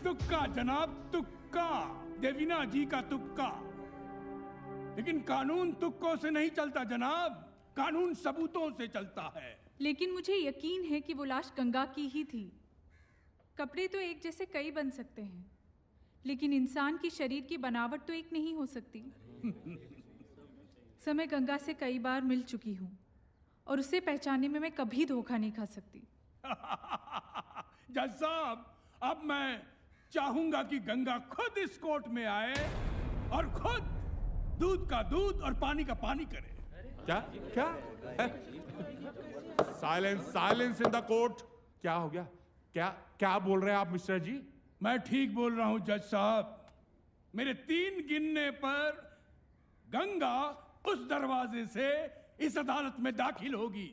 तुक्का जनाब, तुक्का। देवीना जी का तुक्का। लेकिन कानून तुक्कों से नहीं चलता जनाब, कानून सबूतों से चलता है। लेकिन मुझे यकीन है कि वो लाश गंगा की ही थी। कपड़े तो एक जैसे कई बन सकते हैं, लेकिन इंसान की शरीर की बनावट तो एक नहीं हो सकती। समय गंगा से कई बार मिल चुकी हूँ, और उसे पहचानने में मैं कभी धोखा नहीं खा सकती। जज साहब, अब मैं चाहूंगा कि गंगा खुद इस कोर्ट में आए और खुद दूध का दूध और पानी का पानी करे। क्या क्या? Silence silence in the court. क्या हो गया? क्या क्या बोल रहे हैं आप मिश्रा जी? मैं ठीक बोल रहा हूं जज साहब। मेरे 3 गिनने पर गंगा उस दरवाजे से इस अदालत में दाखिल होगी।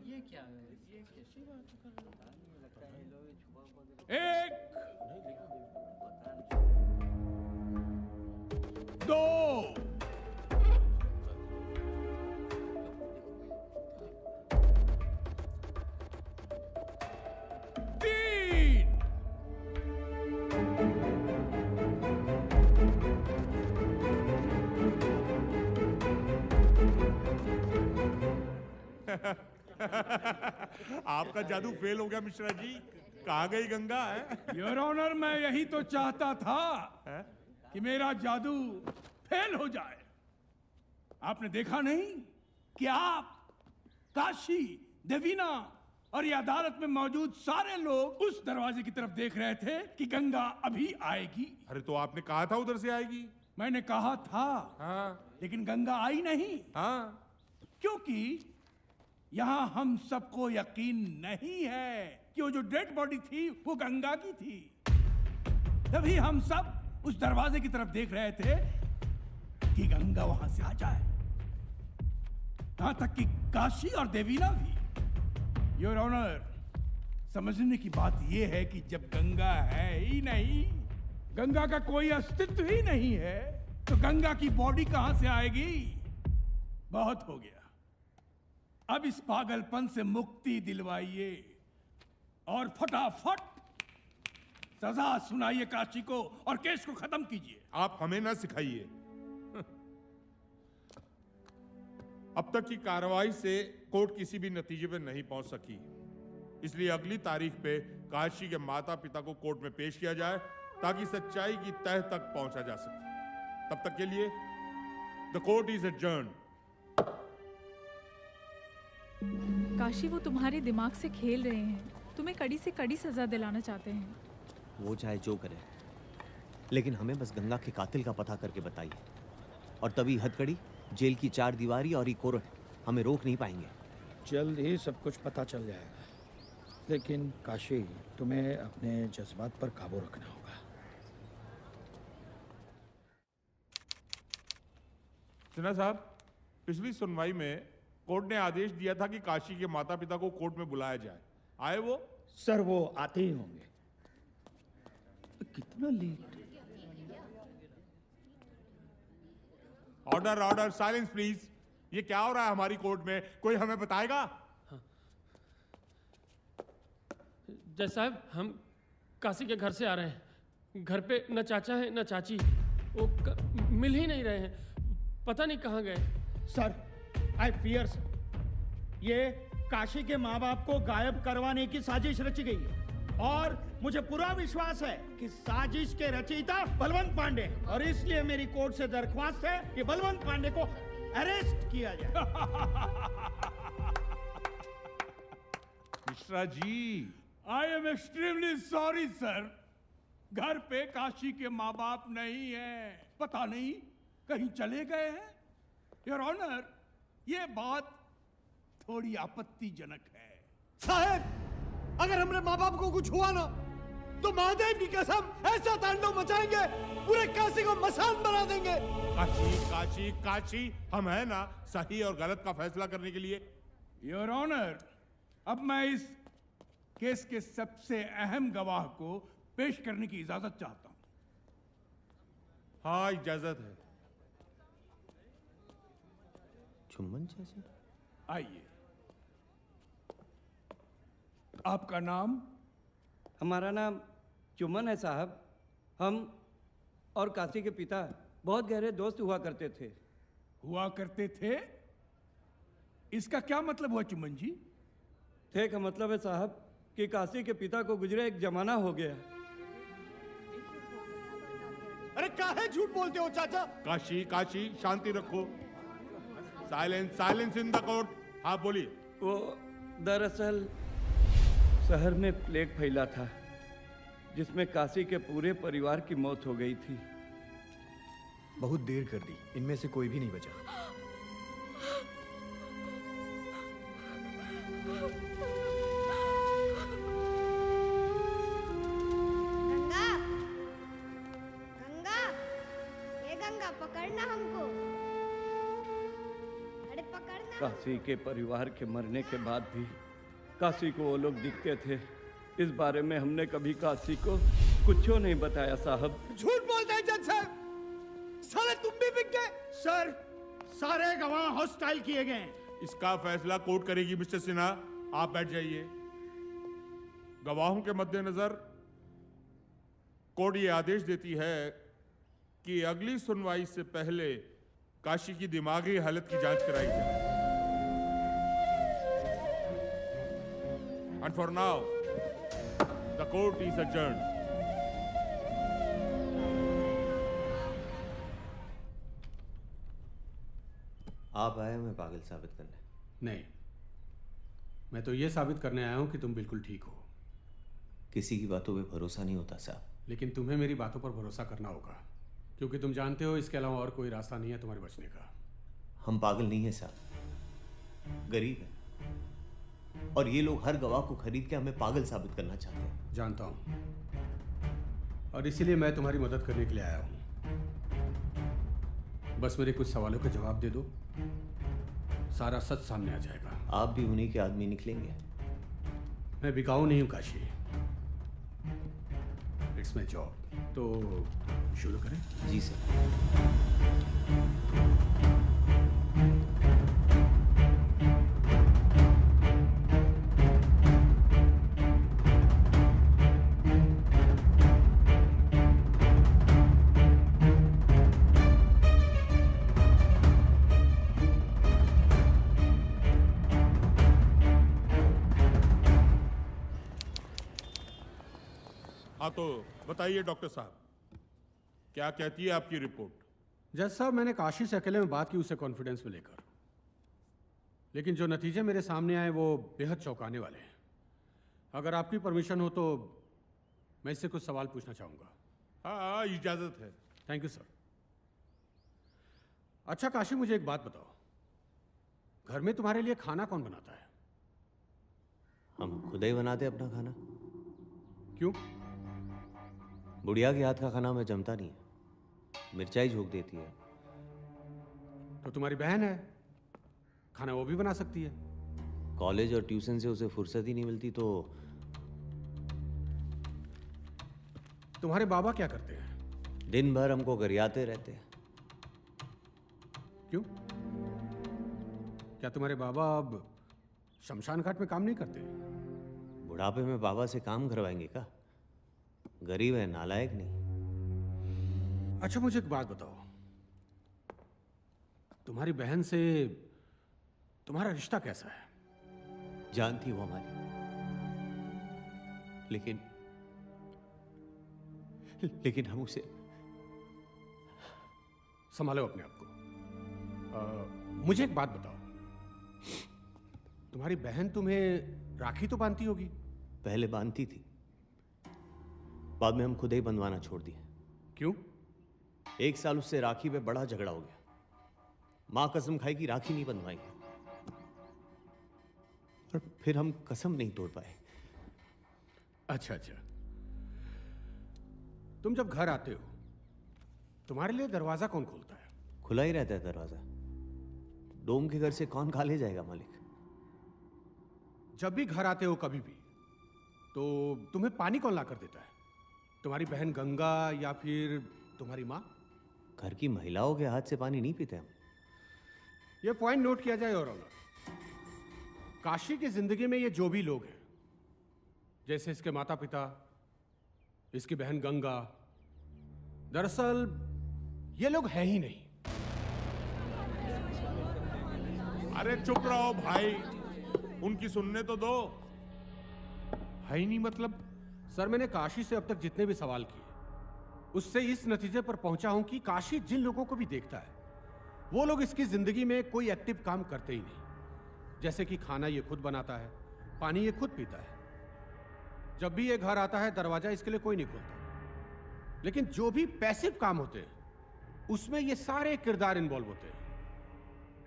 ये क्या है? 1 2 3 आपका जादू फेल हो गया मिश्रा जी। कहाँ गई गंगा है? योर ऑनर, मैं यही तो चाहता था कि मेरा जादू फेल हो जाए। आपने देखा नहीं कि आप काशी, देवीना और ये अदालत में मौजूद सारे लोग उस दरवाजे की तरफ देख रहे थे कि गंगा अभी आएगी। अरे तो आपने कहा था उधर से आएगी। मैंने कहा था, हाँ। लेकिन गंगा आई नहीं। हाँ। क्योंकि यहां हम सबको यकीन नहीं है कि वो जो डेड बॉडी थी वो गंगा की थी। तभी हम सब उस दरवाजे की तरफ देख रहे थे कि गंगा वहां से आ जाए। यहां तक कि काशी और देवीना भी। योर ऑनर, समझने की बात यह है कि जब गंगा है ही नहीं, गंगा का कोई अस्तित्व ही नहीं है, तो गंगा की बॉडी कहां से आएगी? बहुत हो गया, अब इस पागलपन से मुक्ति दिलवाइए और फटाफट सजा सुनाइए काशी को और केस को खत्म कीजिए। आप हमें ना सिखाइए। अब तक की कार्रवाई से कोर्ट किसी भी नतीजे पर नहीं पहुंच सकी, इसलिए अगली तारीख पे काशी के माता पिता को कोर्ट में पेश किया जाए ताकि सच्चाई की तह तक पहुंचा जा सके। तब तक के लिए the court is adjourned. Kashi, वो तुम्हारे दिमाग से खेल रहे हैं, तुम्हें कड़ी से कड़ी सजा दिलाना चाहते हैं। वो चाहे जो करे, लेकिन हमें बस गंगा के कातिल का पता करके बताइए, और तभी हथकड़ी, जेल की 4 दीवारी और ये कोर्ट हमें रोक नहीं पाएंगे। जल्द ही सब कुछ पता चल जाएगा, लेकिन काशी, तुम्हें अपने जज्बात पर काबू रखना होगा। सिन्हा साहब, पिछली सुनवाई में कोर्ट ने आदेश दिया था कि काशी के माता पिता को कोर्ट में बुलाया जाए। आए वो? सर, वो आते ही होंगे। कितना late? Order, order, silence please. ये क्या हो रहा है हमारी कोर्ट में? कोई हमें बताएगा? जज साहब, हम काशी के घर से आ रहे हैं। घर पे न चाचा है न चाची, वो मिल ही नहीं रहे हैं, पता नहीं कहाँ गए। सर, आई फियर सर, ये काशी के माँ बाप को गायब करवाने की साजिश रची गई है, और मुझे पूरा विश्वास है कि साजिश के रचयिता बलवंत पांडे हैं, और इसलिए मेरी कोर्ट से दरख्वास्त है कि बलवंत पांडे को अरेस्ट किया जाए। Mishra ji, I am extremely sorry sir, घर पे काशी के माँ बाप नहीं है, पता नहीं कहीं चले गए हैं। योर ऑनर, ये बात थोड़ी आपत्तिजनक है। साहब, अगर हमारे माँ बाप को कुछ हुआ ना, तो महादेव की कसम ऐसा तांडव मचाएंगे, पूरे काशी को मसान बना देंगे। काशी, काशी, काशी, हम है ना सही और गलत का फैसला करने के लिए। योर ऑनर, अब मैं इस केस के सबसे अहम गवाह को पेश करने की इजाजत चाहता हूं। हाँ, इजाजत है। चुम्बन चाचा, आइए। आपका नाम? हमारा नाम चुमन है साहब। हम और काशी के पिता बहुत गहरे दोस्त हुआ करते थे। हुआ करते थे? इसका क्या मतलब हुआ चुमन जी? थे का मतलब है साहब कि काशी के पिता को गुजरे एक जमाना हो गया। अरे काहे झूठ बोलते हो चाचा? काशी, काशी, शांति रखो। Silence, silence in the court. हाँ, बोलिए। वो दरअसल शहर में प्लेग फैला था, जिसमें काशी के पूरे परिवार की मौत हो गई थी। बहुत देर कर दी, इनमें से कोई भी नहीं बचा। गंगा, गंगा, ये गंगा पकड़ना हमको। अरे पकड़ना। काशी के परिवार के मरने के बाद भी काशी को वो लोग दिखते थे। इस बारे में हमने कभी काशी को कुछ नहीं बताया साहब। झूठ बोलते हैं जज साहब, साले तुम भी बिक गए। सर, सारे गवाह हॉस्टाइल किए गए हैं। इसका फैसला कोर्ट करेगी मिस्टर सिन्हा, आप बैठ जाइए। गवाहों के मद्देनजर कोर्ट ये आदेश देती है कि अगली सुनवाई से पहले काशी की दिमागी हालत की जांच कराई जाए। And for now, the court is adjourned. आप आए हमें पागल साबित करने? नहीं, मैं तो ये साबित करने आया हूँ कि तुम बिल्कुल ठीक हो। किसी की बातों पे भरोसा नहीं होता साहब। लेकिन तुम्हें मेरी बातों पर भरोसा करना होगा, क्योंकि तुम जानते हो इसके अलावा और कोई रास्ता नहीं है तुम्हारे बचने का। हम पागल नहीं है साहब, गरीब है, और ये लोग हर गवाह को खरीद के हमें पागल साबित करना चाहते हैं। जानता हूँ, और इसीलिए मैं तुम्हारी मदद करने के लिए आया हूँ। बस मेरे कुछ सवालों के जवाब दे दो, सारा सच सामने आ जाएगा। आप भी उन्हीं के आदमी निकलेंगे। मैं बिकाऊ नहीं हूँ काशी, इट्स माई जॉब। तो शुरू करें? जी सर। हाँ तो बताइए डॉक्टर साहब, क्या कहती है आपकी रिपोर्ट? जज साहब, मैंने काशी से अकेले में बात की, उसे कॉन्फिडेंस में लेकर, लेकिन जो नतीजे मेरे सामने आए वो बेहद चौंकाने वाले हैं। अगर आपकी परमिशन हो तो मैं इससे कुछ सवाल पूछना चाहूँगा। हाँ, इजाज़त है। Thank you sir. अच्छा काशी, मुझे एक बात बताओ, घर में तुम्हारे लिए खाना कौन बनाता है? हम खुद ही बनाते अपना खाना। क्यों? बुढ़िया के हाथ का खाना मैं जमता नहीं है, मिर्चाई झोंक देती है। तो तुम्हारी बहन है, खाना वो भी बना सकती है। कॉलेज और ट्यूशन से उसे फुर्सत ही नहीं मिलती। तो तुम्हारे बाबा क्या करते हैं? दिन भर हमको गरियाते रहते हैं। क्यों? क्या तुम्हारे बाबा अब शमशान घाट में काम नहीं करते? बुढ़ापे में बाबा से काम करवाएंगे का? गरीब है, नालायक नहीं। अच्छा मुझे एक बात बताओ, तुम्हारी बहन से तुम्हारा रिश्ता कैसा है? जानती वो हमारी, लेकिन हम उसे संभालो अपने आप को। मुझे एक बात बताओ, तुम्हारी बहन तुम्हें राखी तो बांधती होगी? पहले बांधती थी, बाद में हम खुद ही बंधवाना छोड़ दिया। क्यों? 1 साल उससे राखी पे बड़ा झगड़ा हो गया। मां कसम खाई कि राखी नहीं बंधवाएंगे, और फिर हम कसम नहीं तोड़ पाए। अच्छा, तुम जब घर आते हो तुम्हारे लिए दरवाजा कौन खोलता है? खुला ही रहता है दरवाजा। डोम के घर से कौन खा ले जाएगा मालिक? जब भी घर आते हो कभी भी, तो तुम्हें पानी कौन ला कर देता है? तुम्हारी बहन गंगा या फिर तुम्हारी माँ? घर की महिलाओं के हाथ से पानी नहीं पीते हम। यह पॉइंट नोट किया जाए। और काशी की जिंदगी में ये जो भी लोग हैं, जैसे इसके माता पिता, इसकी बहन गंगा, दरअसल ये लोग हैं ही नहीं। अरे चुप रहो भाई, उनकी सुनने तो दो। है ही नहीं मतलब? सर, मैंने काशी से अब तक जितने भी सवाल किए, उससे इस नतीजे पर पहुंचा हूं कि काशी जिन लोगों को भी देखता है, वो लोग इसकी जिंदगी में कोई एक्टिव काम करते ही नहीं। जैसे कि खाना ये खुद बनाता है, पानी ये खुद पीता है। जब भी ये घर आता है दरवाजा इसके लिए कोई नहीं खोलता। लेकिन जो भी पैसिव काम होते हैं उसमें ये सारे किरदार इन्वॉल्व होते हैं,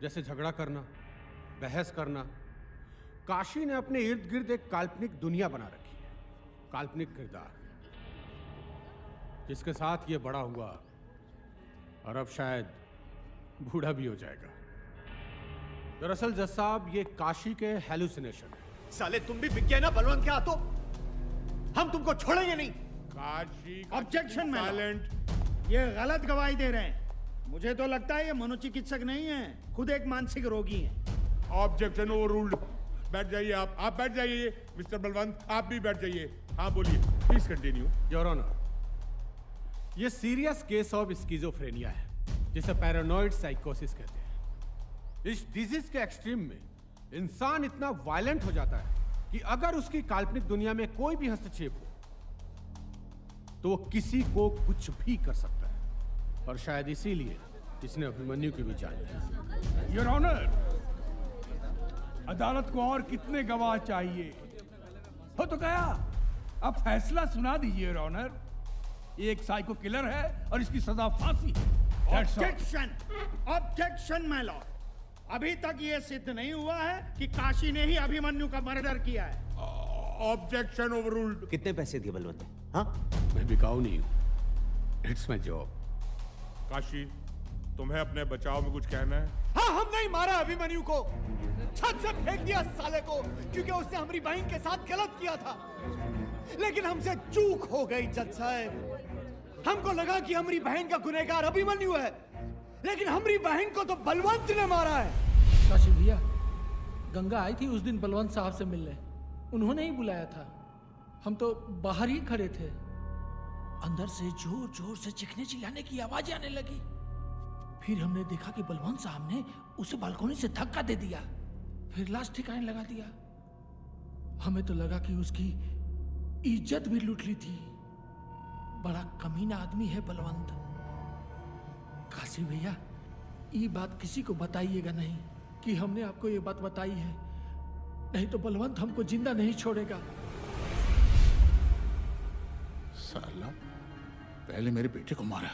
जैसे झगड़ा करना, बहस करना। काशी ने अपने इर्द गिर्द एक काल्पनिक दुनिया बना रखी है, काल्पनिक किरदार, जिसके साथ ये बड़ा हुआ और अब शायद बूढ़ा भी हो जाएगा। दरअसल जज साहब, ये काशी के हेलुसिनेशन है। साले तुम भी बिक गए ना बलवंत के हाथों, हम तुमको छोड़ेंगे नहीं। काशी ऑब्जेक्शन में साइलेंट। ये गलत गवाही दे रहे हैं। मुझे तो लगता है ये मनोचिकित्सक नहीं है, खुद एक मानसिक रोगी है। Objection overruled. बैठ जाइए आप बैठ जाइए। मिस्टर बलवंत, आप भी बैठ जाइए। हाँ बोलिए, प्लीज कंटिन्यू। योर ऑनर, ये सीरियस केस ऑफ स्किज़ोफ्रेनिया है, जिसे पैरानॉइड साइकोसिस कहते हैं। इस डिजीज के एक्सट्रीम में इंसान इतना वायलेंट हो जाता है कि अगर उसकी काल्पनिक दुनिया में कोई भी हस्तक्षेप हो तो वो किसी को कुछ भी कर सकता है, और शायद इसीलिए इसने अभिमन्यु की भी जान ली। योर ऑनर, अदालत को और कितने गवाह चाहिए? हो तो गया। अब फैसला सुना दीजिए योर ऑनर। ये एक साइको किलर है और इसकी सजा फांसी है। That's all. Objection, objection my Lord. अभी तक ये सिद्ध नहीं हुआ है कि काशी ने ही अभिमन्यु का मर्डर किया है। Objection overruled. कितने पैसे दिए बलवंत? हाँ, मैं बिकाऊ नहीं हूं। It's my job. काशी, तुम्हें अपने बचाव में कुछ कहना है? हाँ, हम नहीं मारा अभिमन्यु को, छत से फेंक दिया साले को, क्योंकि उसने हमारी बहन के साथ गलत किया था। लेकिन हमसे चूक हो गई जज साहब। हमको लगा कि हमारी बहन का गुनहगार अभिमन्यु है, लेकिन हमारी बहन को तो बलवंत ने मारा है। काशी भैया, गंगा आई थी उस दिन बलवंत साहब से मिलने, उन्होंने ही बुलाया था। हम तो बाहर ही खड़े थे। अंदर से जोर जोर से चीखने चिल्लाने की आवाज आने लगी। फिर हमने देखा कि बलवंत साहब ने उसे बालकनी से धक्का दे दिया, फिर लाश ठिकाने लगा दिया। हमें तो लगा कि उसकी इज्जत भी लूट ली थी। बड़ा कमीना आदमी है बलवंत। काशी भैया, ये बात किसी को बताइएगा नहीं कि हमने आपको ये बात बताई है, नहीं तो बलवंत हमको जिंदा नहीं छोड़ेगा। साला, पहले मेरे बेटे को मारा,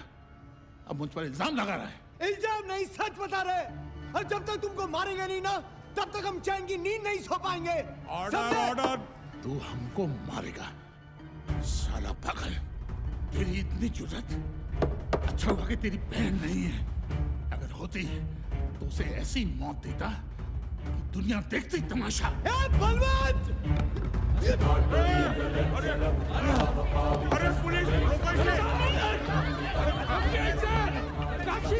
अब मुझ पर इल्जाम लगा रहा है। इल्जाम नहीं, सच बता रहे। और जब तक तुमको मारेंगे नहीं ना, तब तक हम चैन की नींद नहीं सो पाएंगे। ऑर्डर। तू हमको मारेगा साला पागल। तेरी इतनी जुर्रत? अच्छा हुआ कि तेरी बहन नहीं है। अगर होती तो उसे ऐसी मौत देता कि दुनिया देखती तमाशा। बलवंत! अरे पुलिस, रोको इसे! काशी!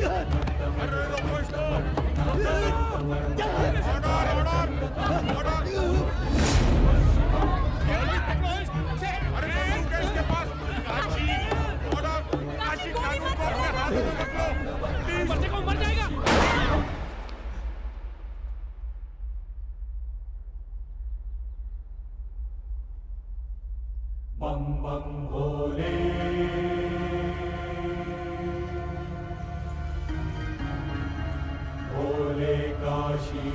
अरे रोको इसको! ऑर्डर! अरे बंदूक है इसके पास। काशी, ऑर्डर! काशी, कानून को अपने हाथ में रख लो। प्लीज। बच्चे को मर जाएगा। बम बम भोले, भोले काशी।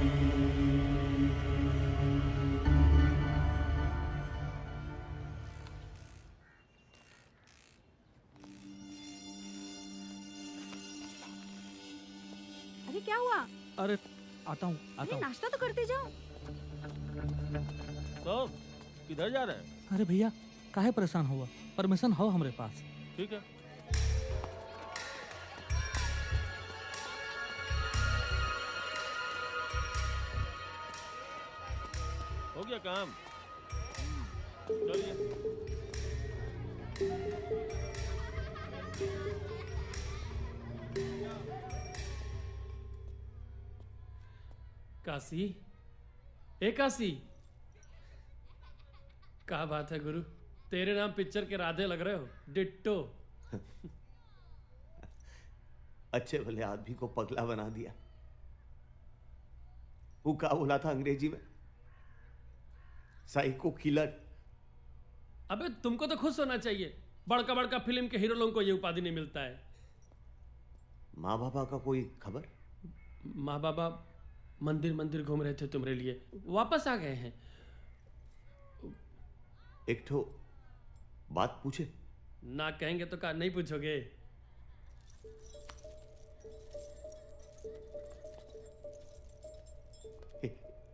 अरे क्या हुआ? अरे आता हूँ अरे नाश्ता तो करते जाओ। तो किधर जा रहे हैं? अरे भैया, काहे परेशान हुआ? परमिशन हो हमारे पास। ठीक है। हो गया काम? चलिए। काशी, ए काशी, क्या बात है गुरु, तेरे नाम पिक्चर के राधे लग रहे हो, डिट्टो। अच्छे भले आदमी को पगला बना दिया। वो क्या बोला था अंग्रेजी में? Psycho killer. अबे तुमको तो खुश होना चाहिए, बड़का बड़का फिल्म के हीरो लोगों को ये उपाधि नहीं मिलता है। माँ बाबा का कोई खबर? माँ बाबा मंदिर मंदिर घूम रहे थे तुम्हारे लिए, वापस आ गए हैं। एक ठो बात पूछे? ना कहेंगे तो क्या नहीं पूछोगे?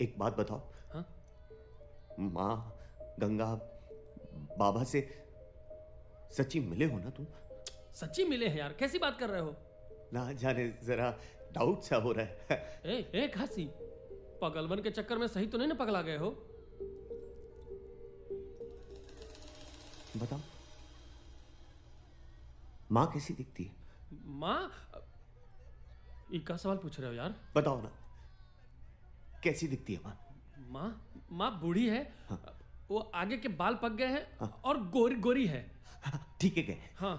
एक बात बताओ। हाँ? माँ गंगा बाबा से सच्ची मिले हो ना तुम? सच्ची मिले हैं यार, कैसी बात कर रहे हो? ना जाने जरा डाउट सा हो रहा है। ए खासी, पगलवन के चक्कर में सही तो नहीं ना पगला गए हो? बताओ, माँ कैसी दिखती है? माँ? ये क्या सवाल पूछ रहे हो यार? बताओ ना, कैसी दिखती है माँ? माँ बूढ़ी है। हाँ। वो आगे के बाल पक गए हैं। हाँ। और गोरी गोरी है। ठीक है गए। हाँ,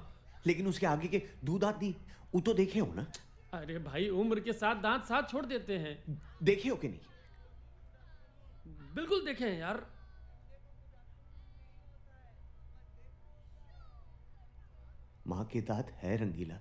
लेकिन उसके आगे के दो दांत नहीं, वो तो देखे हो ना? अरे भाई, उम्र के साथ दांत साथ छोड़ देते हैं। देखे हो कि नहीं? बिल्कुल देखे हैं यार। माँ के दांत है रंगीला।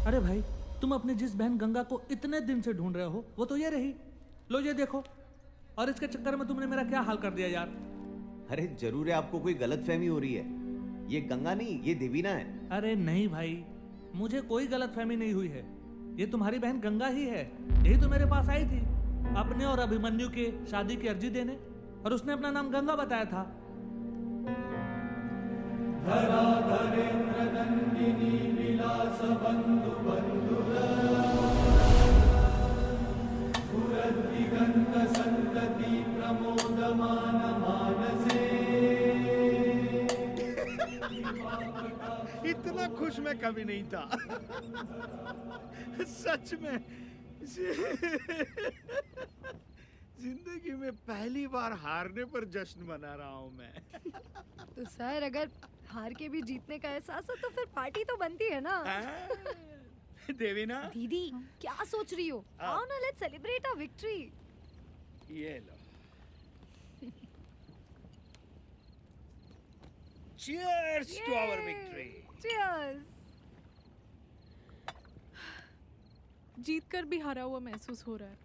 अरे भाई, तुम अपनी जिस बहन गंगा को इतने दिन से ढूंढ रहे हो वो तो ये रही। लो ये देखो। और इसके चक्कर में तुमने मेरा क्या हाल कर दिया यार। अरे जरूर है आपको कोई गलतफहमी हो रही है। ये गंगा नहीं, ये देवीना है। अरे नहीं भाई, मुझे कोई गलतफहमी नहीं हुई है। ये तुम्हारी बहन गंगा ही है। यही तो मेरे पास आई थी अपने और अभिमन्यु के शादी की अर्जी देने, और उसने अपना नाम गंगा बताया था। इतना खुश मैं कभी नहीं था। सच में जिंदगी में पहली बार हारने पर जश्न मना रहा हूँ मैं। तो सर, अगर हार के भी जीतने का एहसास हो तो फिर पार्टी तो बनती है ना। देवीना, दीदी क्या सोच रही हो? आओ ना, लेट्स सेलिब्रेट आवर विक्ट्री। ये लो। Cheers to our victory. Cheers. जीतकर भी हारा हुआ महसूस हो रहा है।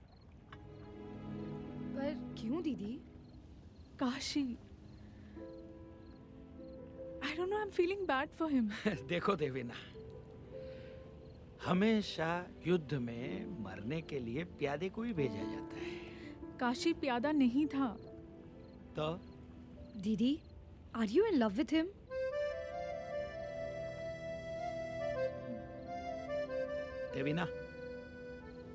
पर क्यों दीदी? Kashi, I don't know, I'm feeling bad for him. देखो देवीना, हमेशा युद्ध में मरने के लिए प्यादे को ही भेजा जाता है। काशी प्यादा नहीं था। तो दीदी, are you in love with him? Devina,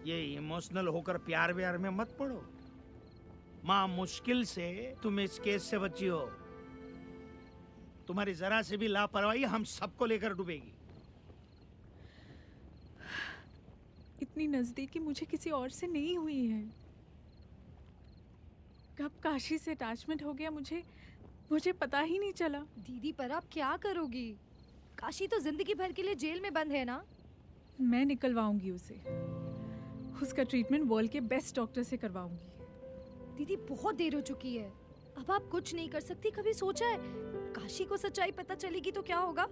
ये इमोशनल होकर प्यार व्यार में मत पड़ो। माँ मुश्किल से तुम इस केस से बची हो। तुम्हारी जरा से भी लापरवाही हम सबको लेकर डूबेगी। इतनी नजदीकी मुझे किसी और से नहीं हुई है। कब काशी से अटैचमेंट हो गया मुझे पता ही नहीं चला। दीदी, पर आप क्या करोगी? काशी तो जिंदगी भर के लिए जेल में बंद है ना। मैं निकलवाऊंगी उसे। उसका ट्रीटमेंट वर्ल्ड के बेस्ट डॉक्टर से करवाऊंगी। दीदी, बहुत देर हो चुकी है। अब आप कुछ नहीं कर सकती। कभी सोचा है काशी को सच्चाई पता चलेगी तो क्या होगा?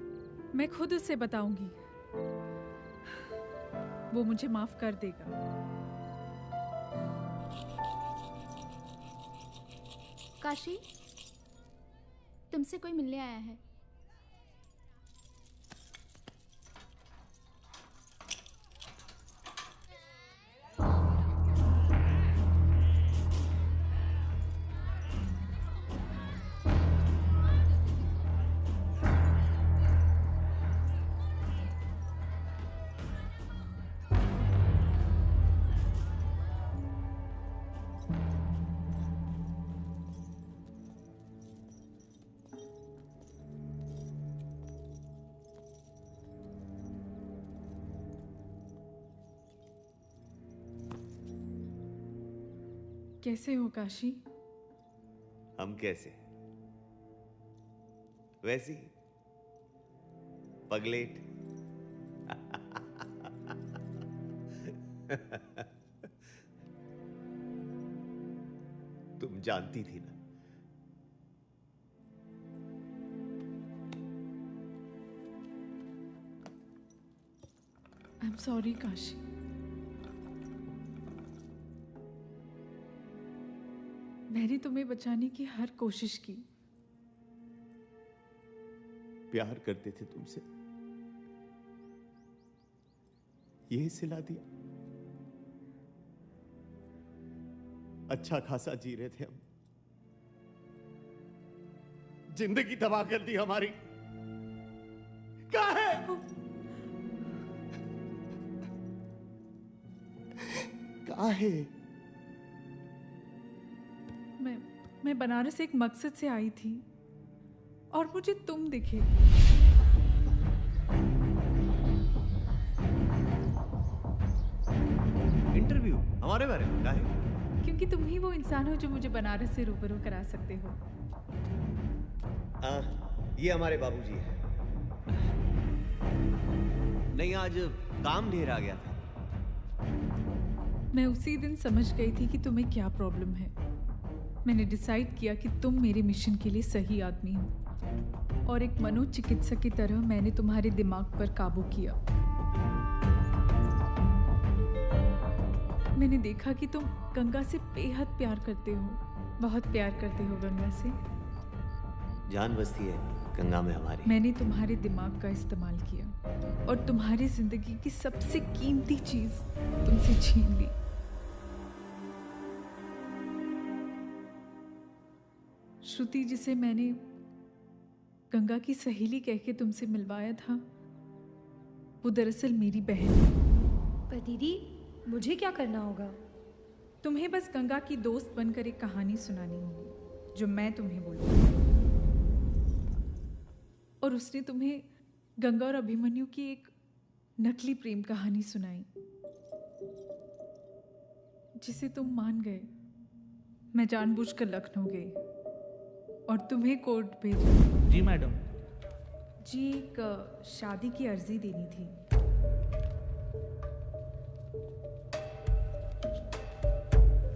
मैं खुद उससे बताऊंगी। वो मुझे माफ कर देगा। काशी, तुमसे कोई मिलने आया है। कैसे हो काशी? हम कैसे? वैसी पगलेट। तुम जानती थी ना। I am sorry Kashi. मैंने तुम्हें बचाने की हर कोशिश की। प्यार करते थे तुमसे, यही सिला दिया। अच्छा खासा जी रहे थे हम, जिंदगी तबाह कर दी हमारी। कहाँ है? कहाँ है? मैं बनारस एक मकसद से आई थी और मुझे तुम दिखे। इंटरव्यू हमारे बारे में? काहे? क्योंकि तुम ही वो इंसान हो जो मुझे बनारस से रूबरू करा सकते हो। ये हमारे बाबूजी है। नहीं, आज काम ढेर आ गया था। मैं उसी दिन समझ गई थी कि तुम्हें क्या प्रॉब्लम है। मैंने डिसाइड किया कि तुम मेरे मिशन के लिए सही आदमी हो, और एक मनोचिकित्सक की तरह मैंने तुम्हारे दिमाग पर काबू किया। मैंने देखा कि तुम गंगा से बेहद प्यार करते हो, बहुत प्यार करते हो गंगा से। जान बसती है गंगा में हमारी। मैंने तुम्हारे दिमाग का इस्तेमाल किया और तुम्हारी जिंदगी की सबसे कीमती चीज तुमसे छीन ली। श्रुति, जिसे मैंने गंगा की सहेली कह के तुमसे मिलवाया था, वो दरअसल मेरी बहन है। पर दीदी, मुझे क्या करना होगा? तुम्हें बस गंगा की दोस्त बनकर एक कहानी सुनानी होगी जो मैं तुम्हें बोलूंगी। और उसने तुम्हें गंगा और अभिमन्यु की एक नकली प्रेम कहानी सुनाई जिसे तुम मान गए। मैं जानबूझकर लखनऊ गई और तुम्हें कोर्ट भेजा। जी मैडम। जी, एक शादी की अर्जी देनी थी।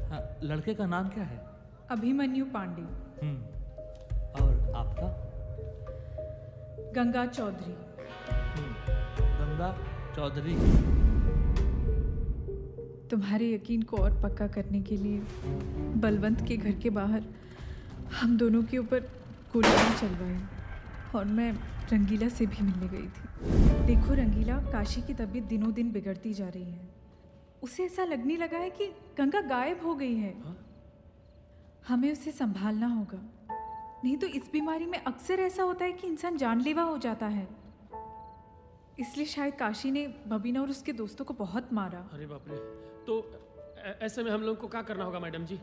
हाँ, लड़के का नाम क्या है? अभिमन्यु पांडे। और आपका? गंगा चौधरी। गंगा चौधरी। तुम्हारे यकीन को और पक्का करने के लिए बलवंत के घर के बाहर हम दोनों के ऊपर गोलियां चलवाई और मैं रंगीला से भी मिलने गई थी। देखो रंगीला, काशी की तबीयत दिनों दिन बिगड़ती जा रही है। उसे ऐसा लगने लगा है कि गंगा गायब हो गई है। हमें उसे संभालना होगा, नहीं तो इस बीमारी में अक्सर ऐसा होता है कि इंसान जानलेवा हो जाता है। इसलिए शायद काशी ने बबीना और उसके दोस्तों को बहुत मारा। अरे बाप रे, तो ऐसे में हम लोगों को क्या करना होगा मैडम जी?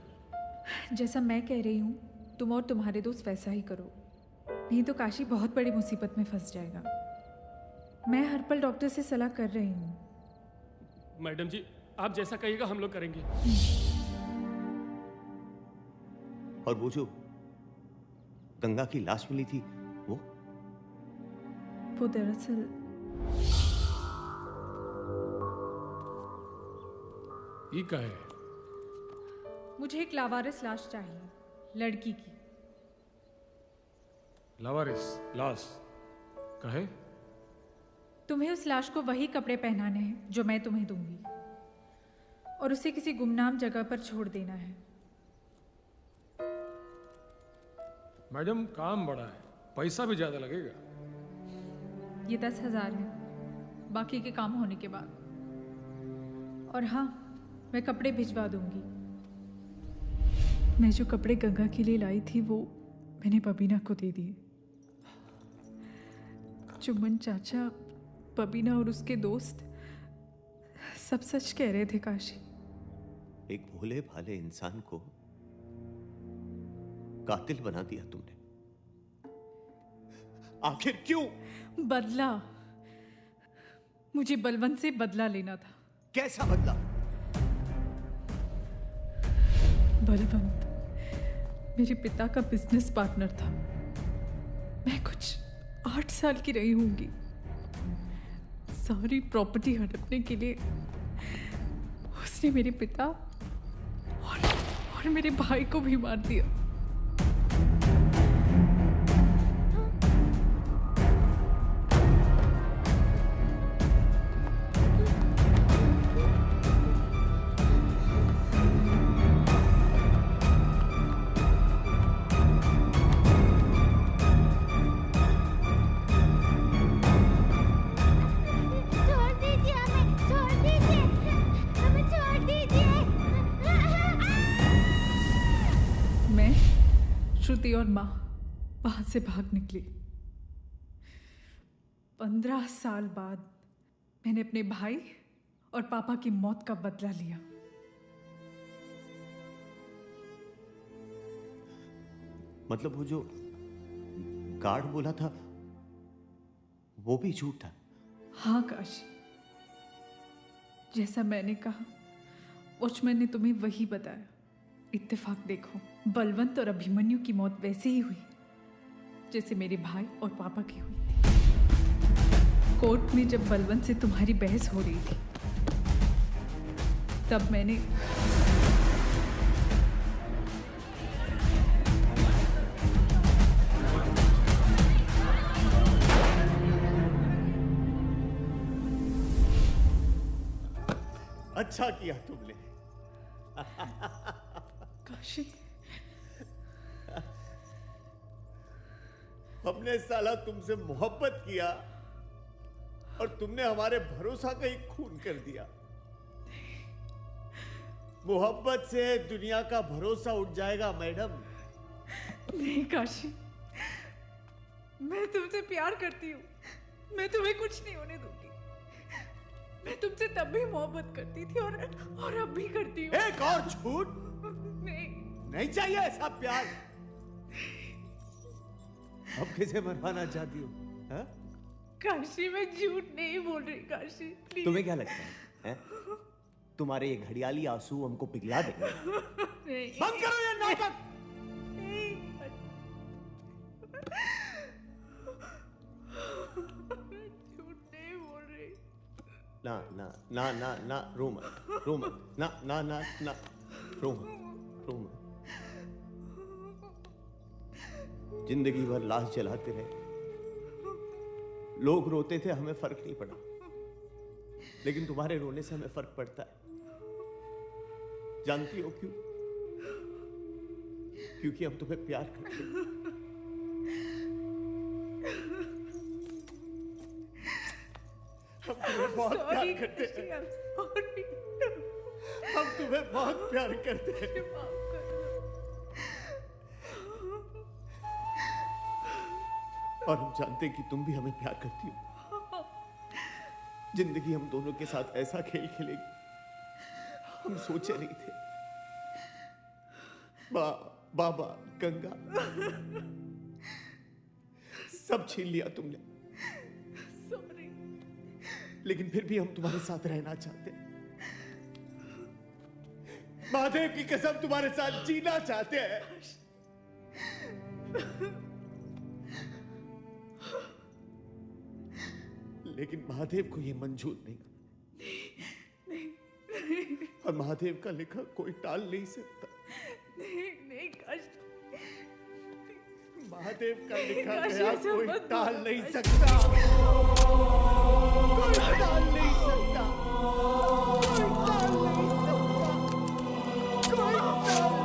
जैसा मैं कह रही हूँ, तुम और तुम्हारे दोस्त वैसा ही करो, नहीं तो काशी बहुत बड़ी मुसीबत में फंस जाएगा। मैं हर पल डॉक्टर से सलाह कर रही हूँ। मैडम जी, आप जैसा कहिएगा हम लोग करेंगे। और वो जो गंगा की लाश मिली थी, वो दरअसल ये क्या है? मुझे एक लावारिस लाश चाहिए, लड़की की। लावारिस लाश कहे? तुम्हें उस लाश को वही कपड़े पहनाने हैं जो मैं तुम्हें दूंगी और उसे किसी गुमनाम जगह पर छोड़ देना है। मैडम, काम बड़ा है, पैसा भी ज्यादा लगेगा। ये 10,000 है, बाकी के काम होने के बाद। और हाँ, मैं कपड़े भिजवा दूंगी। मैं जो कपड़े गंगा के लिए लाई थी वो मैंने बबीना को दे दिए। चुम्बन चाचा, बबीना और उसके दोस्त सब सच कह रहे थे काशी। एक भोले भाले इंसान को कातिल बना दिया तुमने। आखिर क्यों? बदला। मुझे बलवंत से बदला लेना था। कैसा बदला? बलवंत मेरे पिता का बिजनेस पार्टनर था। मैं कुछ 8 साल की रही होंगी। सारी प्रॉपर्टी हड़पने के लिए उसने मेरे पिता और मेरे भाई को भी मार दिया। श्रुति और माँ वहां से भाग निकली। 15 साल बाद मैंने अपने भाई और पापा की मौत का बदला लिया। मतलब वो जो गार्ड बोला था वो भी झूठ था? हाँ काशी, जैसा मैंने कहा वॉचमैन ने तुम्हें वही बताया। इत्तेफाक देखो, बलवंत और अभिमन्यु की मौत वैसे ही हुई जैसे मेरे भाई और पापा की हुई थी। कोर्ट में जब बलवंत से तुम्हारी बहस हो रही थी तब मैंने अच्छा किया तुमने, काशी, हमने साला तुमसे मोहब्बत किया और तुमने हमारे भरोसा का ही खून कर दिया। मोहब्बत से दुनिया का भरोसा उठ जाएगा मैडम। नहीं काशी, मैं तुमसे प्यार करती हूँ। मैं तुम्हें कुछ नहीं होने दूंगी। मैं तुमसे तब भी मोहब्बत करती थी और अब भी करती हूँ। एक और झूठ? नहीं चाहिए ऐसा प्यार। अब किसे मरवाना चाहती हो? हाँ? काशी, मैं झूठ नहीं बोल रही काशी, प्लीज। तुम्हें क्या लगता है? तुम्हारे ये घड़ियाली आंसू हमको पिघला देंगे? बंद करो ये नाटक। ना ना ना ना ना रो मत, रो मत, ना ना ना ना रो मत, रो मत। जिंदगी भर लाश जलाते रहे, लोग रोते थे, हमें फर्क नहीं पड़ा। लेकिन तुम्हारे रोने से हमें फर्क पड़ता है। जानती हो क्यों? क्योंकि हम तुम्हें प्यार करते हैं। हम तुम्हें बहुत प्यार करते हैं। हम तुम्हें बहुत प्यार करते हैं। और हम जानते हैं कि तुम भी हमें प्यार करती हो। जिंदगी हम दोनों के साथ ऐसा खेल खेलेगी हम सोचे नहीं थे। बाबा, गंगा, सब छीन लिया तुमने। लेकिन फिर भी हम तुम्हारे साथ रहना चाहते हैं। महादेव की कसम, तुम्हारे साथ जीना चाहते हैं। लेकिन महादेव को यह मंजूर नहीं। और महादेव का लिखा कोई टाल नहीं सकता। नहीं काशी, महादेव का लिखा काशी, गया ऐसा कोई मत टाल बोलो, नहीं काशी। सकता। कोई टाल नहीं सकता। कोई टाल नहीं सकता। कोई टाल नहीं सकता।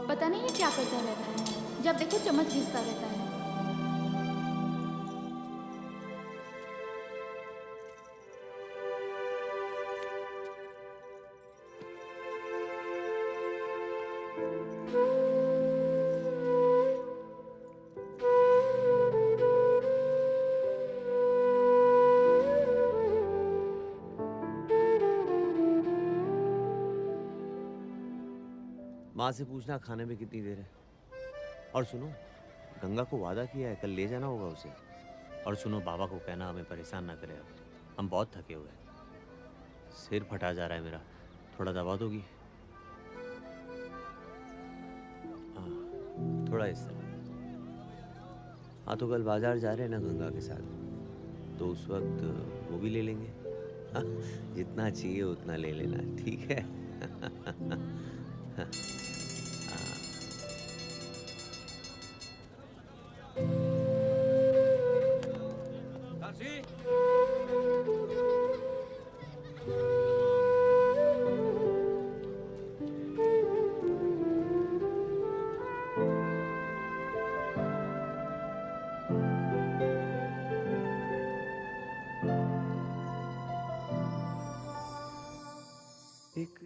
पता नहीं ये क्या करता रहता है। जब देखो चम्मच घिसता रहता है। माँ से पूछना खाने में कितनी देर है। और सुनो, गंगा को वादा किया है, कल ले जाना होगा उसे। और सुनो, बाबा को कहना हमें परेशान ना करे। अब हम बहुत थके हुए हैं। सिर फटा जा रहा है मेरा, थोड़ा दबा दोगी? हाँ, थोड़ा इस तरह। हाँ, तो कल बाजार जा रहे हैं ना गंगा के साथ, तो उस वक्त वो भी ले लेंगे। हाँ, जितना चाहिए उतना ले लेना, ठीक है? हाँ। एक